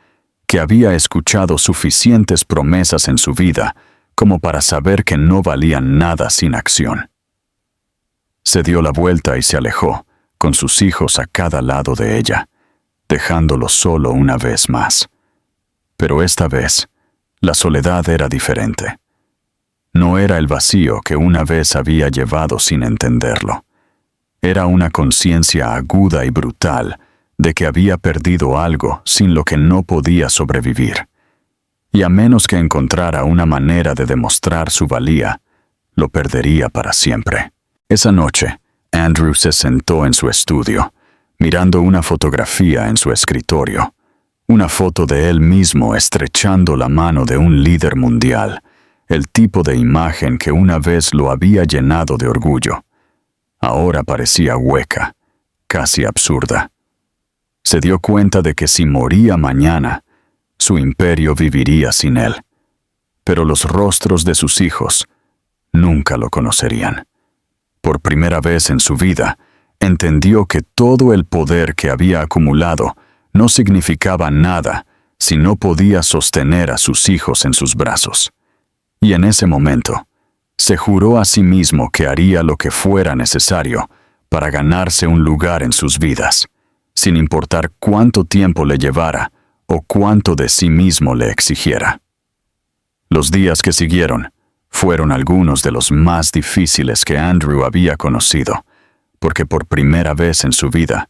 que había escuchado suficientes promesas en su vida como para saber que no valían nada sin acción. Se dio la vuelta y se alejó, con sus hijos a cada lado de ella, dejándolo solo una vez más. Pero esta vez, La soledad era diferente. No era el vacío que una vez había llevado sin entenderlo. Era una conciencia aguda y brutal de que había perdido algo sin lo que no podía sobrevivir. Y a menos que encontrara una manera de demostrar su valía, lo perdería para siempre. Esa noche, Andrew se sentó en su estudio, mirando una fotografía en su escritorio. Una foto de él mismo estrechando la mano de un líder mundial, el tipo de imagen que una vez lo había llenado de orgullo. Ahora parecía hueca, casi absurda. Se dio cuenta de que si moría mañana, su imperio viviría sin él. Pero los rostros de sus hijos nunca lo conocerían. Por primera vez en su vida, entendió que todo el poder que había acumulado no significaba nada si no podía sostener a sus hijos en sus brazos. Y en ese momento, se juró a sí mismo que haría lo que fuera necesario para ganarse un lugar en sus vidas, sin importar cuánto tiempo le llevara o cuánto de sí mismo le exigiera. Los días que siguieron fueron algunos de los más difíciles que Andrew había conocido, porque por primera vez en su vida,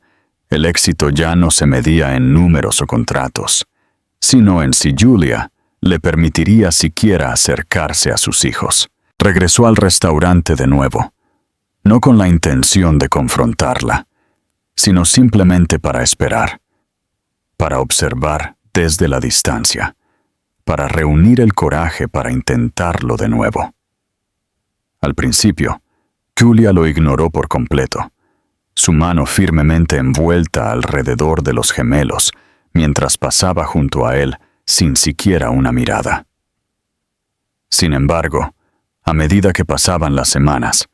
el éxito ya no se medía en números o contratos, sino en si Julia le permitiría siquiera acercarse a sus hijos. Regresó al restaurante de nuevo, no con la intención de confrontarla, sino simplemente para esperar, para observar desde la distancia, para reunir el coraje para intentarlo de nuevo. Al principio, Julia lo ignoró por completo, su mano firmemente envuelta alrededor de los gemelos, mientras pasaba junto a él sin siquiera una mirada. Sin embargo, a medida que pasaban las semanas,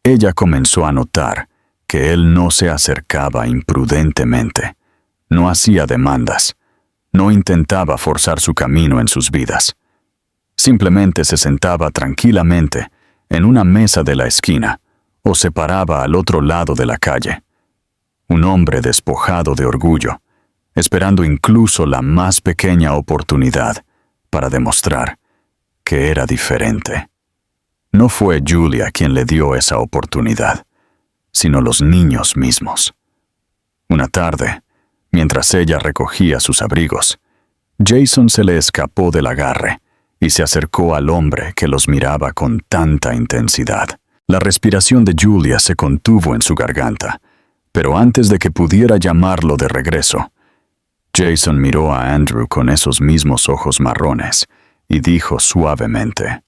ella comenzó a notar que él no se acercaba imprudentemente, no hacía demandas, no intentaba forzar su camino en sus vidas. Simplemente se sentaba tranquilamente en una mesa de la esquina o se paraba al otro lado de la calle. Un hombre despojado de orgullo, esperando incluso la más pequeña oportunidad para demostrar que era diferente. No fue Julia quien le dio esa oportunidad, sino los niños mismos. Una tarde, mientras ella recogía sus abrigos, Jason se le escapó del agarre y se acercó al hombre que los miraba con tanta intensidad. La respiración de Julia se contuvo en su garganta, pero antes de que pudiera llamarlo de regreso, Jason miró a Andrew con esos mismos ojos marrones y dijo suavemente: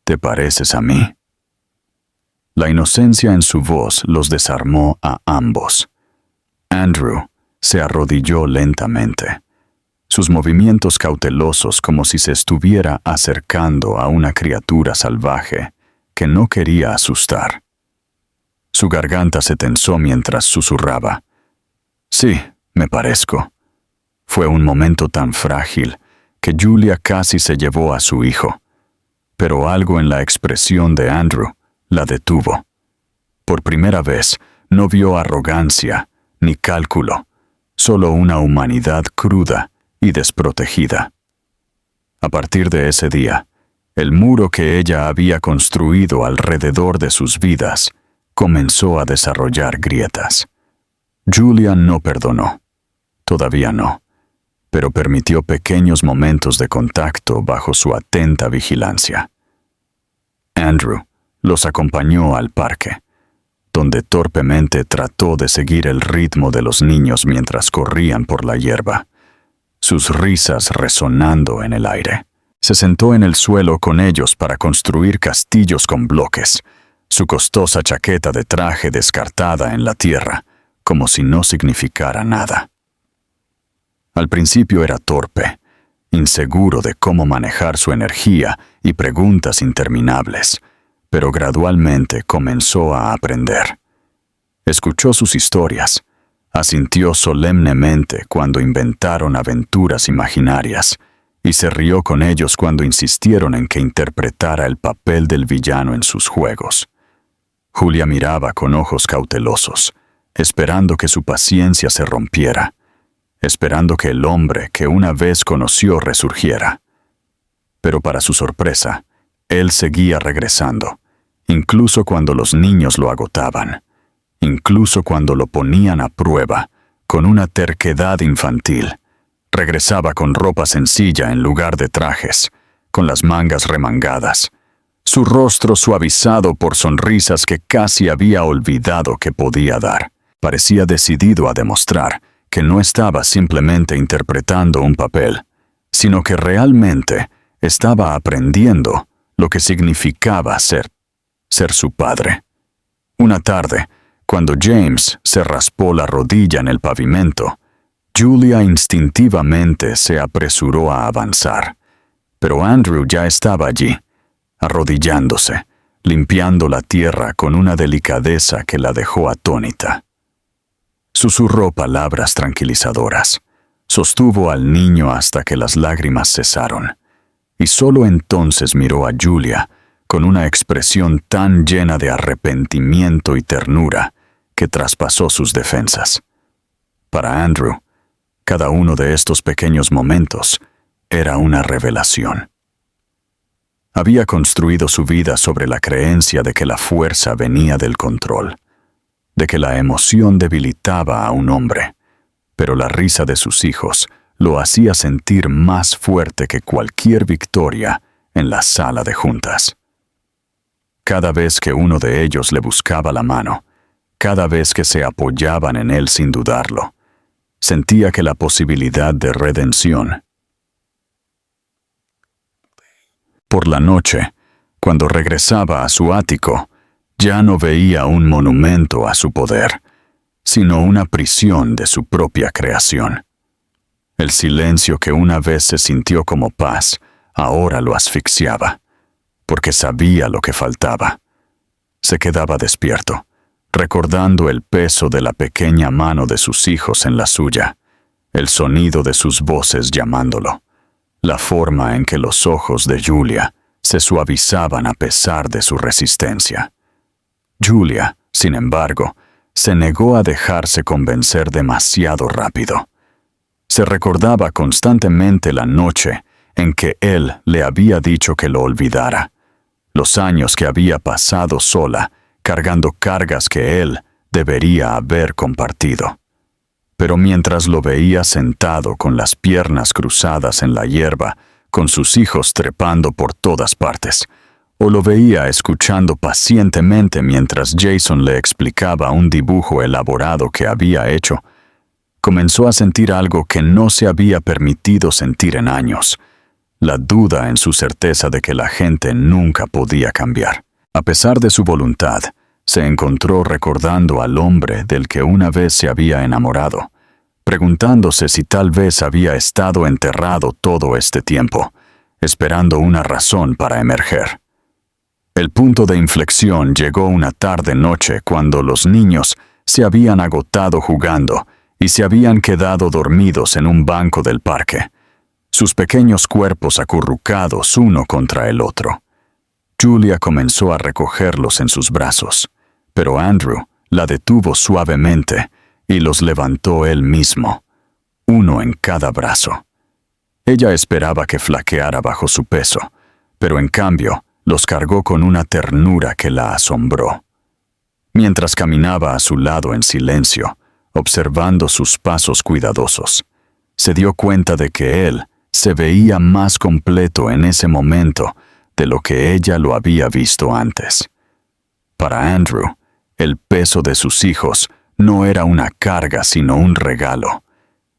«¿Te pareces a mí?». La inocencia en su voz los desarmó a ambos. Andrew se arrodilló lentamente, sus movimientos cautelosos como si se estuviera acercando a una criatura salvaje que no quería asustar. Su garganta se tensó mientras susurraba: «Sí, me parezco». Fue un momento tan frágil que Julia casi se llevó a su hijo, pero algo en la expresión de Andrew la detuvo. Por primera vez, no vio arrogancia ni cálculo, solo una humanidad cruda y desprotegida. A partir de ese día, el muro que ella había construido alrededor de sus vidas comenzó a desarrollar grietas. Julia no perdonó, todavía no, pero permitió pequeños momentos de contacto bajo su atenta vigilancia. Andrew los acompañó al parque, donde torpemente trató de seguir el ritmo de los niños mientras corrían por la hierba, sus risas resonando en el aire. Se sentó en el suelo con ellos para construir castillos con bloques, su costosa chaqueta de traje descartada en la tierra, como si no significara nada. Al principio era torpe, inseguro de cómo manejar su energía y preguntas interminables, pero gradualmente comenzó a aprender. Escuchó sus historias, asintió solemnemente cuando inventaron aventuras imaginarias y se rió con ellos cuando insistieron en que interpretara el papel del villano en sus juegos. Julia miraba con ojos cautelosos, esperando que su paciencia se rompiera, esperando que el hombre que una vez conoció resurgiera. Pero para su sorpresa, él seguía regresando, incluso cuando los niños lo agotaban, incluso cuando lo ponían a prueba, con una terquedad infantil. Regresaba con ropa sencilla en lugar de trajes, con las mangas remangadas, su rostro suavizado por sonrisas que casi había olvidado que podía dar. Parecía decidido a demostrar que no estaba simplemente interpretando un papel, sino que realmente estaba aprendiendo lo que significaba ser su padre. Una tarde, cuando James se raspó la rodilla en el pavimento, Julia instintivamente se apresuró a avanzar, pero Andrew ya estaba allí, arrodillándose, limpiando la tierra con una delicadeza que la dejó atónita. Susurró palabras tranquilizadoras, sostuvo al niño hasta que las lágrimas cesaron, y solo entonces miró a Julia con una expresión tan llena de arrepentimiento y ternura que traspasó sus defensas. Para Andrew, cada uno de estos pequeños momentos era una revelación. Había construido su vida sobre la creencia de que la fuerza venía del control, de que la emoción debilitaba a un hombre, pero la risa de sus hijos lo hacía sentir más fuerte que cualquier victoria en la sala de juntas. Cada vez que uno de ellos le buscaba la mano, cada vez que se apoyaban en él sin dudarlo, sentía que la posibilidad de redención. Por la noche, cuando regresaba a su ático, ya no veía un monumento a su poder, sino una prisión de su propia creación. El silencio que una vez se sintió como paz, ahora lo asfixiaba, porque sabía lo que faltaba. Se quedaba despierto, recordando el peso de la pequeña mano de sus hijos en la suya, el sonido de sus voces llamándolo, la forma en que los ojos de Julia se suavizaban a pesar de su resistencia. Julia, sin embargo, se negó a dejarse convencer demasiado rápido. Se recordaba constantemente la noche en que él le había dicho que lo olvidara, los años que había pasado sola, cargando cargas que él debería haber compartido. Pero mientras lo veía sentado con las piernas cruzadas en la hierba, con sus hijos trepando por todas partes, o lo veía escuchando pacientemente mientras Jason le explicaba un dibujo elaborado que había hecho, comenzó a sentir algo que no se había permitido sentir en años, la duda en su certeza de que la gente nunca podía cambiar. A pesar de su voluntad, se encontró recordando al hombre del que una vez se había enamorado, preguntándose si tal vez había estado enterrado todo este tiempo, esperando una razón para emerger. El punto de inflexión llegó una tarde-noche cuando los niños se habían agotado jugando y se habían quedado dormidos en un banco del parque, sus pequeños cuerpos acurrucados uno contra el otro. Julia comenzó a recogerlos en sus brazos, pero Andrew la detuvo suavemente y los levantó él mismo, uno en cada brazo. Ella esperaba que flaqueara bajo su peso, pero en cambio los cargó con una ternura que la asombró. Mientras caminaba a su lado en silencio, observando sus pasos cuidadosos, se dio cuenta de que él se veía más completo en ese momento de lo que ella lo había visto antes. Para Andrew, el peso de sus hijos no era una carga sino un regalo,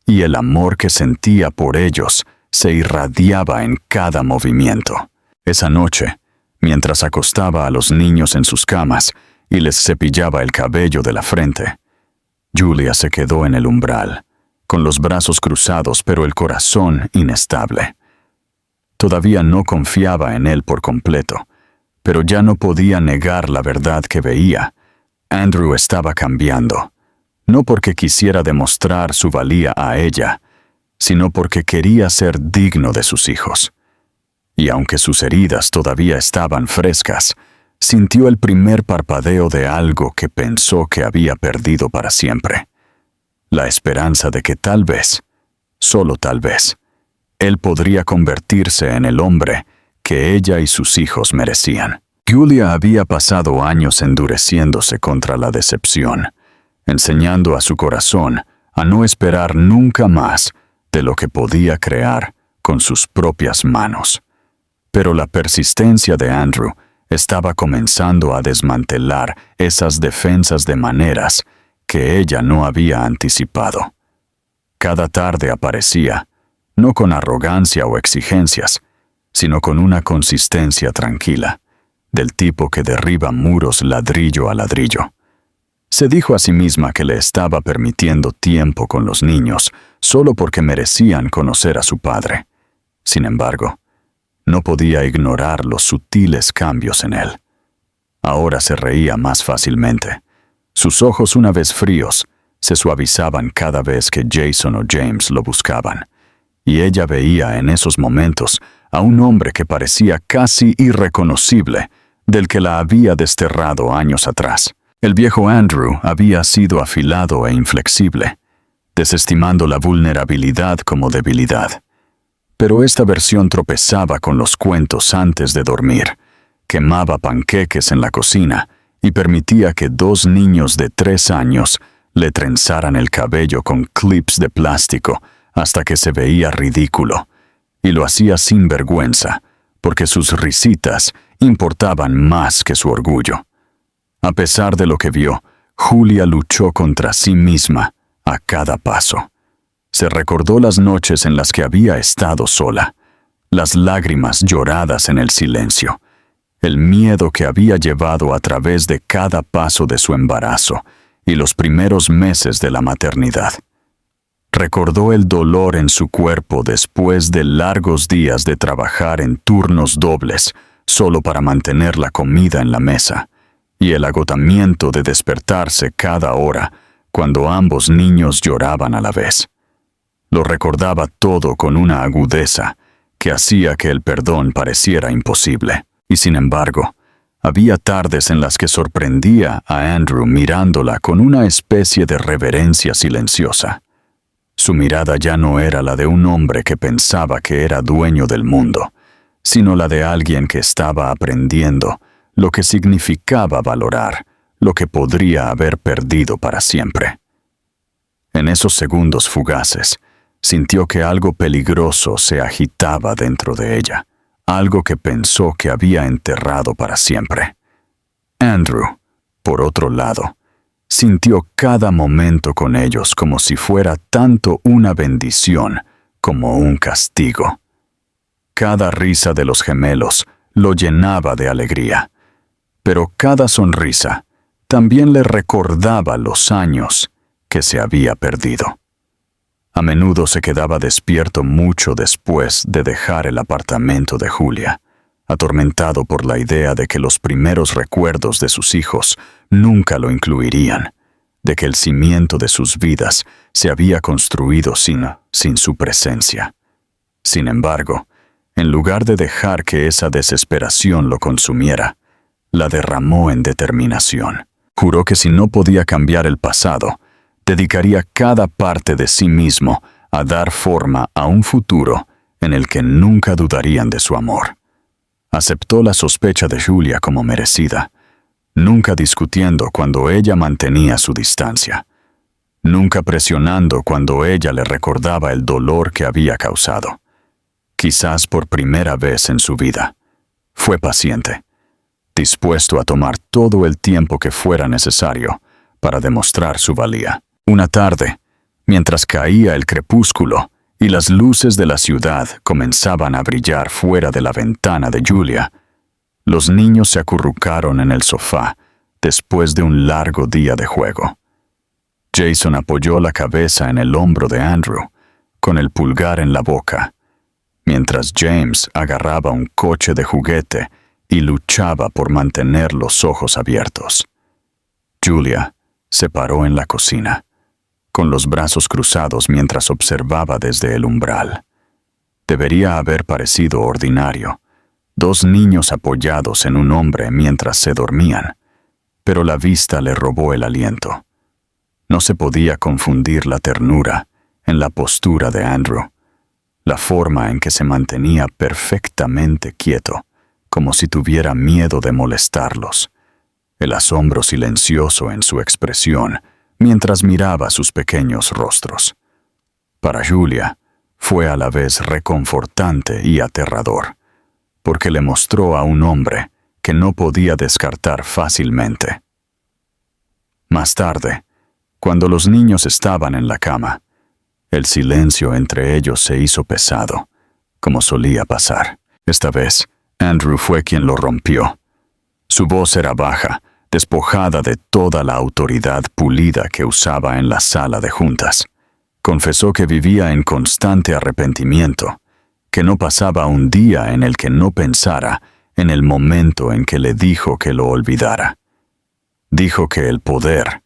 y el amor que sentía por ellos se irradiaba en cada movimiento. Esa noche, mientras acostaba a los niños en sus camas y les cepillaba el cabello de la frente, Julia se quedó en el umbral, con los brazos cruzados pero el corazón inestable. Todavía no confiaba en él por completo, pero ya no podía negar la verdad que veía. Andrew estaba cambiando, no porque quisiera demostrar su valía a ella, sino porque quería ser digno de sus hijos. Y aunque sus heridas todavía estaban frescas, sintió el primer parpadeo de algo que pensó que había perdido para siempre. La esperanza de que tal vez, solo tal vez, él podría convertirse en el hombre que ella y sus hijos merecían. Julia había pasado años endureciéndose contra la decepción, enseñando a su corazón a no esperar nunca más de lo que podía crear con sus propias manos. Pero la persistencia de Andrew estaba comenzando a desmantelar esas defensas de maneras que ella no había anticipado. Cada tarde aparecía, no con arrogancia o exigencias, sino con una consistencia tranquila, del tipo que derriba muros ladrillo a ladrillo. Se dijo a sí misma que le estaba permitiendo tiempo con los niños solo porque merecían conocer a su padre. Sin embargo, no podía ignorar los sutiles cambios en él. Ahora se reía más fácilmente. Sus ojos, una vez fríos, se suavizaban cada vez que Jason o James lo buscaban, y ella veía en esos momentos a un hombre que parecía casi irreconocible del que la había desterrado años atrás. El viejo Andrew había sido afilado e inflexible, desestimando la vulnerabilidad como debilidad. Pero esta versión tropezaba con los cuentos antes de dormir, quemaba panqueques en la cocina y permitía que 2 niños de 3 años le trenzaran el cabello con clips de plástico hasta que se veía ridículo, y lo hacía sin vergüenza, porque sus risitas importaban más que su orgullo. A pesar de lo que vio, Julia luchó contra sí misma a cada paso. Se recordó las noches en las que había estado sola, las lágrimas lloradas en el silencio, el miedo que había llevado a través de cada paso de su embarazo y los primeros meses de la maternidad. Recordó el dolor en su cuerpo después de largos días de trabajar en turnos dobles solo para mantener la comida en la mesa, y el agotamiento de despertarse cada hora cuando ambos niños lloraban a la vez. Lo recordaba todo con una agudeza que hacía que el perdón pareciera imposible. Y sin embargo, había tardes en las que sorprendía a Andrew mirándola con una especie de reverencia silenciosa. Su mirada ya no era la de un hombre que pensaba que era dueño del mundo, sino la de alguien que estaba aprendiendo lo que significaba valorar lo que podría haber perdido para siempre. En esos segundos fugaces, sintió que algo peligroso se agitaba dentro de ella, algo que pensó que había enterrado para siempre. Andrew, por otro lado, sintió cada momento con ellos como si fuera tanto una bendición como un castigo. Cada risa de los gemelos lo llenaba de alegría, pero cada sonrisa también le recordaba los años que se había perdido. A menudo se quedaba despierto mucho después de dejar el apartamento de Julia, atormentado por la idea de que los primeros recuerdos de sus hijos nunca lo incluirían, de que el cimiento de sus vidas se había construido sin su presencia. Sin embargo, en lugar de dejar que esa desesperación lo consumiera, la derramó en determinación. Juró que si no podía cambiar el pasado, dedicaría cada parte de sí mismo a dar forma a un futuro en el que nunca dudarían de su amor. Aceptó la sospecha de Julia como merecida, nunca discutiendo cuando ella mantenía su distancia, nunca presionando cuando ella le recordaba el dolor que había causado. Quizás por primera vez en su vida, fue paciente, dispuesto a tomar todo el tiempo que fuera necesario para demostrar su valía. Una tarde, mientras caía el crepúsculo y las luces de la ciudad comenzaban a brillar fuera de la ventana de Julia, los niños se acurrucaron en el sofá después de un largo día de juego. Jason apoyó la cabeza en el hombro de Andrew, con el pulgar en la boca, mientras James agarraba un coche de juguete y luchaba por mantener los ojos abiertos. Julia se paró en la cocina, con los brazos cruzados mientras observaba desde el umbral. Debería haber parecido ordinario, 2 niños apoyados en un hombre mientras se dormían, pero la vista le robó el aliento. No se podía confundir la ternura en la postura de Andrew, la forma en que se mantenía perfectamente quieto, como si tuviera miedo de molestarlos, el asombro silencioso en su expresión mientras miraba sus pequeños rostros. Para Julia, fue a la vez reconfortante y aterrador, porque le mostró a un hombre que no podía descartar fácilmente. Más tarde, cuando los niños estaban en la cama, el silencio entre ellos se hizo pesado, como solía pasar. Esta vez, Andrew fue quien lo rompió. Su voz era baja, despojada de toda la autoridad pulida que usaba en la sala de juntas. Confesó que vivía en constante arrepentimiento, que no pasaba un día en el que no pensara en el momento en que le dijo que lo olvidara. Dijo que el poder,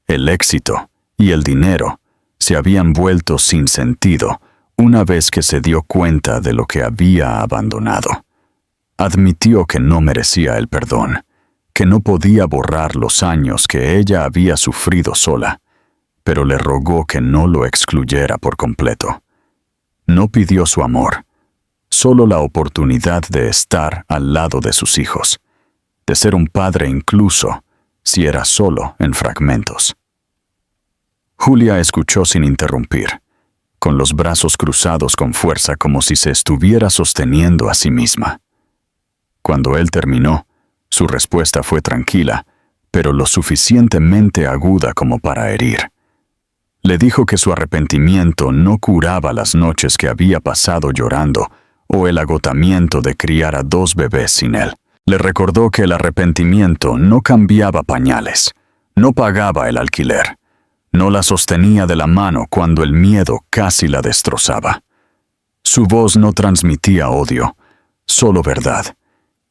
el éxito y el dinero se habían vuelto sin sentido una vez que se dio cuenta de lo que había abandonado. Admitió que no merecía el perdón, que no podía borrar los años que ella había sufrido sola, pero le rogó que no lo excluyera por completo. No pidió su amor, solo la oportunidad de estar al lado de sus hijos, de ser un padre incluso si era solo en fragmentos. Julia escuchó sin interrumpir, con los brazos cruzados con fuerza como si se estuviera sosteniendo a sí misma. Cuando él terminó, su respuesta fue tranquila, pero lo suficientemente aguda como para herir. Le dijo que su arrepentimiento no curaba las noches que había pasado llorando o el agotamiento de criar a 2 bebés sin él. Le recordó que el arrepentimiento no cambiaba pañales, no pagaba el alquiler, no la sostenía de la mano cuando el miedo casi la destrozaba. Su voz no transmitía odio, solo verdad,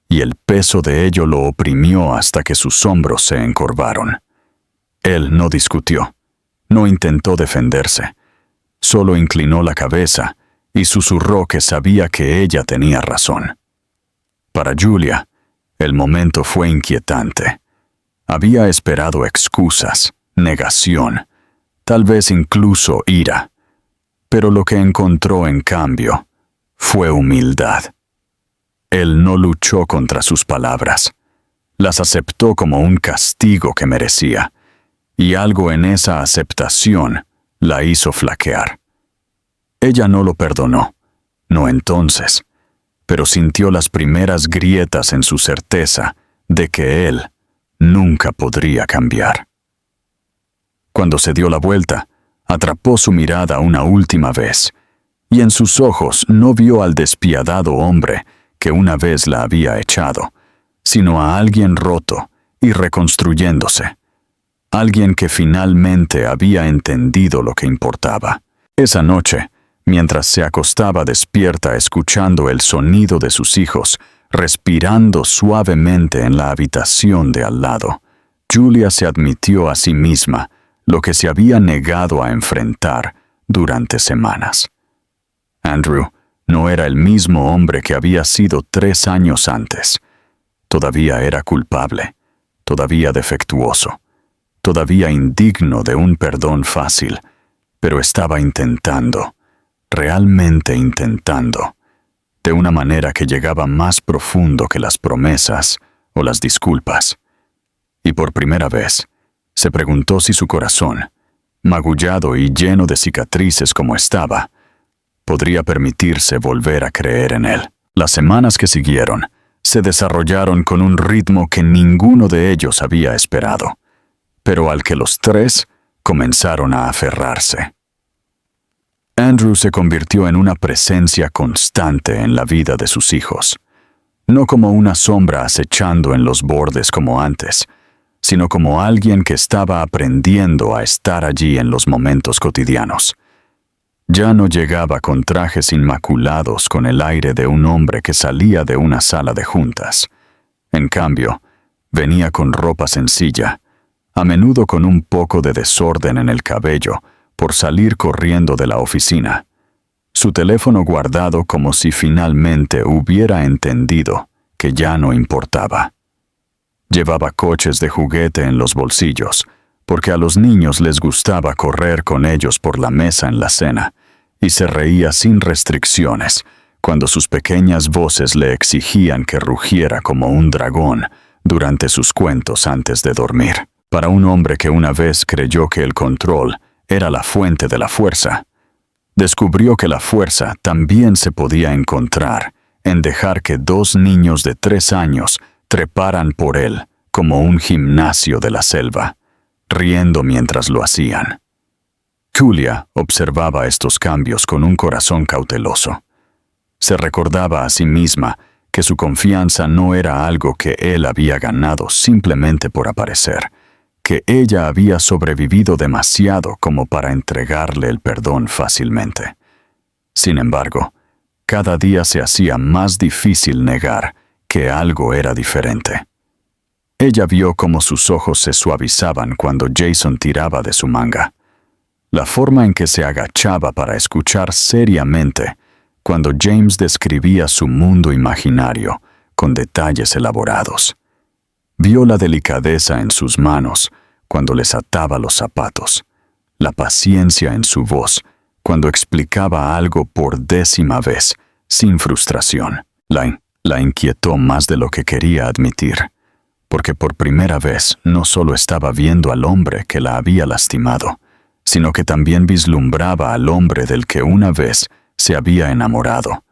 y el peso de ello lo oprimió hasta que sus hombros se encorvaron. Él no discutió, no intentó defenderse, solo inclinó la cabeza y susurró que sabía que ella tenía razón. Para Julia, el momento fue inquietante. Había esperado excusas, negación, tal vez incluso ira, pero lo que encontró en cambio fue humildad. Él no luchó contra sus palabras, las aceptó como un castigo que merecía, y algo en esa aceptación la hizo flaquear. Ella no lo perdonó, no entonces, pero sintió las primeras grietas en su certeza de que él nunca podría cambiar. Cuando se dio la vuelta, atrapó su mirada una última vez, y en sus ojos no vio al despiadado hombre que una vez la había echado, sino a alguien roto y reconstruyéndose, alguien que finalmente había entendido lo que importaba. Esa noche, mientras se acostaba despierta escuchando el sonido de sus hijos, respirando suavemente en la habitación de al lado, Julia se admitió a sí misma lo que se había negado a enfrentar durante semanas. Andrew no era el mismo hombre que había sido 3 años antes. Todavía era culpable, todavía defectuoso, todavía indigno de un perdón fácil, pero estaba intentando, realmente intentando, de una manera que llegaba más profundo que las promesas o las disculpas. Y por primera vez, se preguntó si su corazón, magullado y lleno de cicatrices como estaba, podría permitirse volver a creer en él. Las semanas que siguieron se desarrollaron con un ritmo que ninguno de ellos había esperado, pero al que los 3 comenzaron a aferrarse. Andrew se convirtió en una presencia constante en la vida de sus hijos, no como una sombra acechando en los bordes como antes, sino como alguien que estaba aprendiendo a estar allí en los momentos cotidianos. Ya no llegaba con trajes inmaculados con el aire de un hombre que salía de una sala de juntas. En cambio, venía con ropa sencilla, a menudo con un poco de desorden en el cabello, por salir corriendo de la oficina, su teléfono guardado como si finalmente hubiera entendido que ya no importaba. Llevaba coches de juguete en los bolsillos, porque a los niños les gustaba correr con ellos por la mesa en la cena, y se reía sin restricciones cuando sus pequeñas voces le exigían que rugiera como un dragón durante sus cuentos antes de dormir. Para un hombre que una vez creyó que el control era la fuente de la fuerza, descubrió que la fuerza también se podía encontrar en dejar que 2 niños de 3 años treparan por él como un gimnasio de la selva, riendo mientras lo hacían. Julia observaba estos cambios con un corazón cauteloso. Se recordaba a sí misma que su confianza no era algo que él había ganado simplemente por aparecer, que ella había sobrevivido demasiado como para entregarle el perdón fácilmente. Sin embargo, cada día se hacía más difícil negar que algo era diferente. Ella vio cómo sus ojos se suavizaban cuando Jason tiraba de su manga. La forma en que se agachaba para escuchar seriamente cuando James describía su mundo imaginario con detalles elaborados. Vio la delicadeza en sus manos cuando les ataba los zapatos, la paciencia en su voz cuando explicaba algo por 10ª vez, sin frustración. La inquietó más de lo que quería admitir, porque por primera vez no solo estaba viendo al hombre que la había lastimado, sino que también vislumbraba al hombre del que una vez se había enamorado,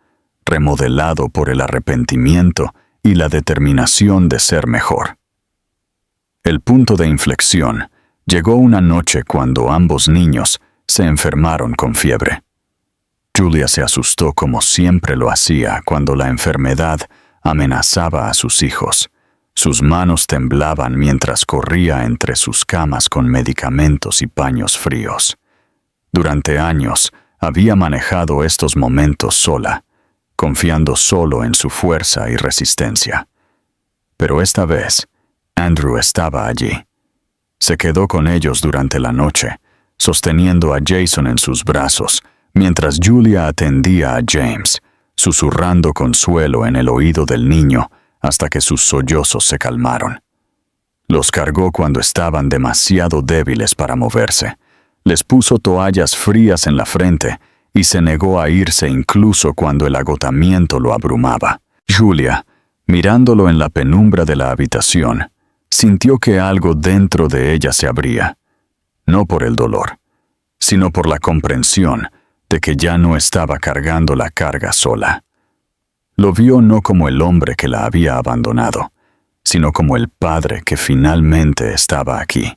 remodelado por el arrepentimiento y la determinación de ser mejor. El punto de inflexión llegó una noche cuando ambos niños se enfermaron con fiebre. Julia se asustó como siempre lo hacía cuando la enfermedad amenazaba a sus hijos. Sus manos temblaban mientras corría entre sus camas con medicamentos y paños fríos. Durante años había manejado estos momentos sola, confiando solo en su fuerza y resistencia. Pero esta vez, Andrew estaba allí. Se quedó con ellos durante la noche, sosteniendo a Jason en sus brazos, mientras Julia atendía a James, susurrando consuelo en el oído del niño hasta que sus sollozos se calmaron. Los cargó cuando estaban demasiado débiles para moverse, les puso toallas frías en la frente y se negó a irse incluso cuando el agotamiento lo abrumaba. Julia, mirándolo en la penumbra de la habitación, sintió que algo dentro de ella se abría, no por el dolor, sino por la comprensión de que ya no estaba cargando la carga sola. Lo vio no como el hombre que la había abandonado, sino como el padre que finalmente estaba aquí,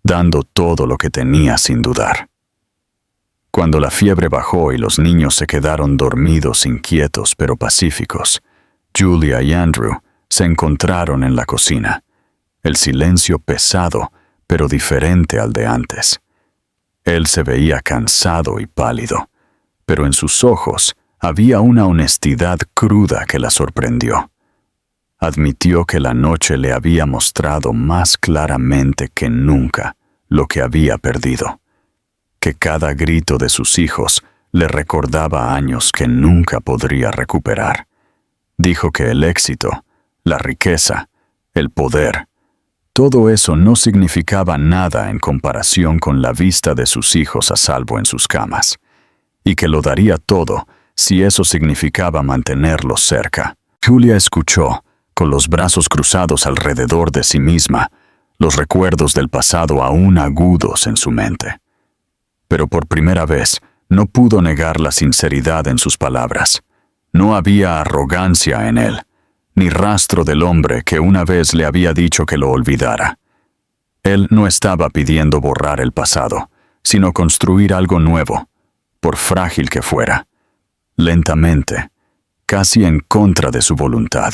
dando todo lo que tenía sin dudar. Cuando la fiebre bajó y los niños se quedaron dormidos, inquietos pero pacíficos, Julia y Andrew se encontraron en la cocina, el silencio pesado pero diferente al de antes. Él se veía cansado y pálido, pero en sus ojos había una honestidad cruda que la sorprendió. Admitió que la noche le había mostrado más claramente que nunca lo que había perdido, que cada grito de sus hijos le recordaba años que nunca podría recuperar. Dijo que el éxito, la riqueza, el poder, todo eso no significaba nada en comparación con la vista de sus hijos a salvo en sus camas, y que lo daría todo si eso significaba mantenerlos cerca. Julia escuchó, con los brazos cruzados alrededor de sí misma, los recuerdos del pasado aún agudos en su mente. Pero por primera vez no pudo negar la sinceridad en sus palabras. No había arrogancia en él, ni rastro del hombre que una vez le había dicho que lo olvidara. Él no estaba pidiendo borrar el pasado, sino construir algo nuevo, por frágil que fuera. Lentamente, casi en contra de su voluntad,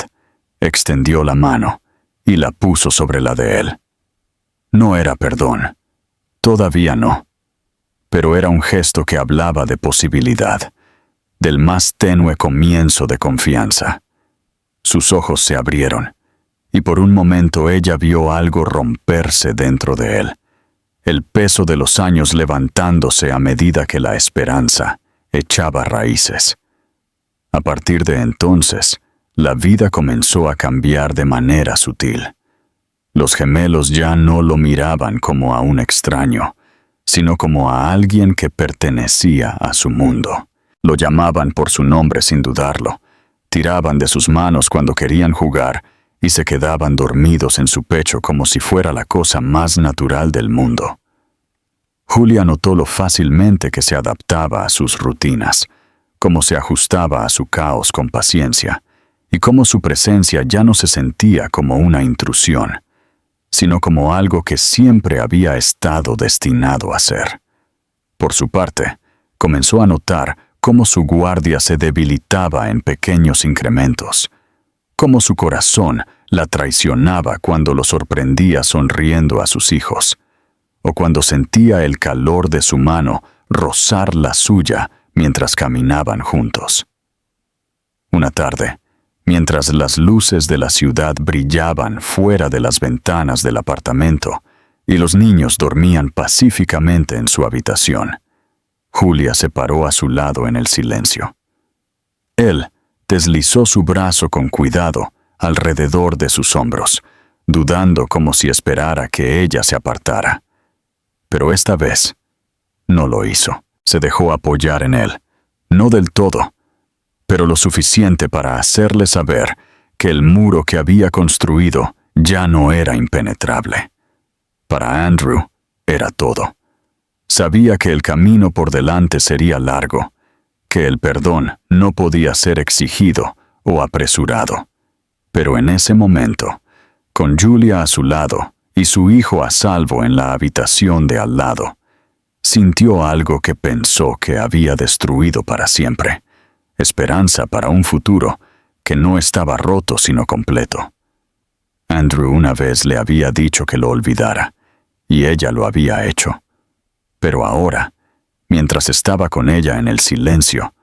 extendió la mano y la puso sobre la de él. No era perdón, todavía no, pero era un gesto que hablaba de posibilidad, del más tenue comienzo de confianza. Sus ojos se abrieron, y por un momento ella vio algo romperse dentro de él, el peso de los años levantándose a medida que la esperanza echaba raíces. A partir de entonces, la vida comenzó a cambiar de manera sutil. Los gemelos ya no lo miraban como a un extraño, sino como a alguien que pertenecía a su mundo. Lo llamaban por su nombre sin dudarlo, tiraban de sus manos cuando querían jugar y se quedaban dormidos en su pecho como si fuera la cosa más natural del mundo. Julia notó lo fácilmente que se adaptaba a sus rutinas, cómo se ajustaba a su caos con paciencia, y cómo su presencia ya no se sentía como una intrusión, sino como algo que siempre había estado destinado a ser. Por su parte, comenzó a notar cómo su guardia se debilitaba en pequeños incrementos, cómo su corazón la traicionaba cuando lo sorprendía sonriendo a sus hijos, o cuando sentía el calor de su mano rozar la suya mientras caminaban juntos. Una tarde, mientras las luces de la ciudad brillaban fuera de las ventanas del apartamento y los niños dormían pacíficamente en su habitación, Julia se paró a su lado en el silencio. Él deslizó su brazo con cuidado alrededor de sus hombros, dudando como si esperara que ella se apartara. Pero esta vez no lo hizo. Se dejó apoyar en él, no del todo, pero lo suficiente para hacerle saber que el muro que había construido ya no era impenetrable. Para Andrew era todo. Sabía que el camino por delante sería largo, que el perdón no podía ser exigido o apresurado. Pero en ese momento, con Julia a su lado y su hijo a salvo en la habitación de al lado, sintió algo que pensó que había destruido para siempre, esperanza para un futuro que no estaba roto sino completo. Andrew una vez le había dicho que lo olvidara, y ella lo había hecho. Pero ahora, mientras estaba con ella en el silencio,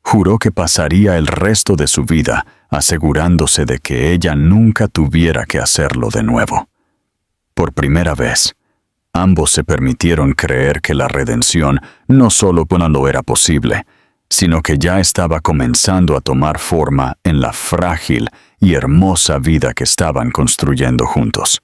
juró que pasaría el resto de su vida asegurándose de que ella nunca tuviera que hacerlo de nuevo. Por primera vez, ambos se permitieron creer que la redención no solo no era posible, sino que ya estaba comenzando a tomar forma en la frágil y hermosa vida que estaban construyendo juntos.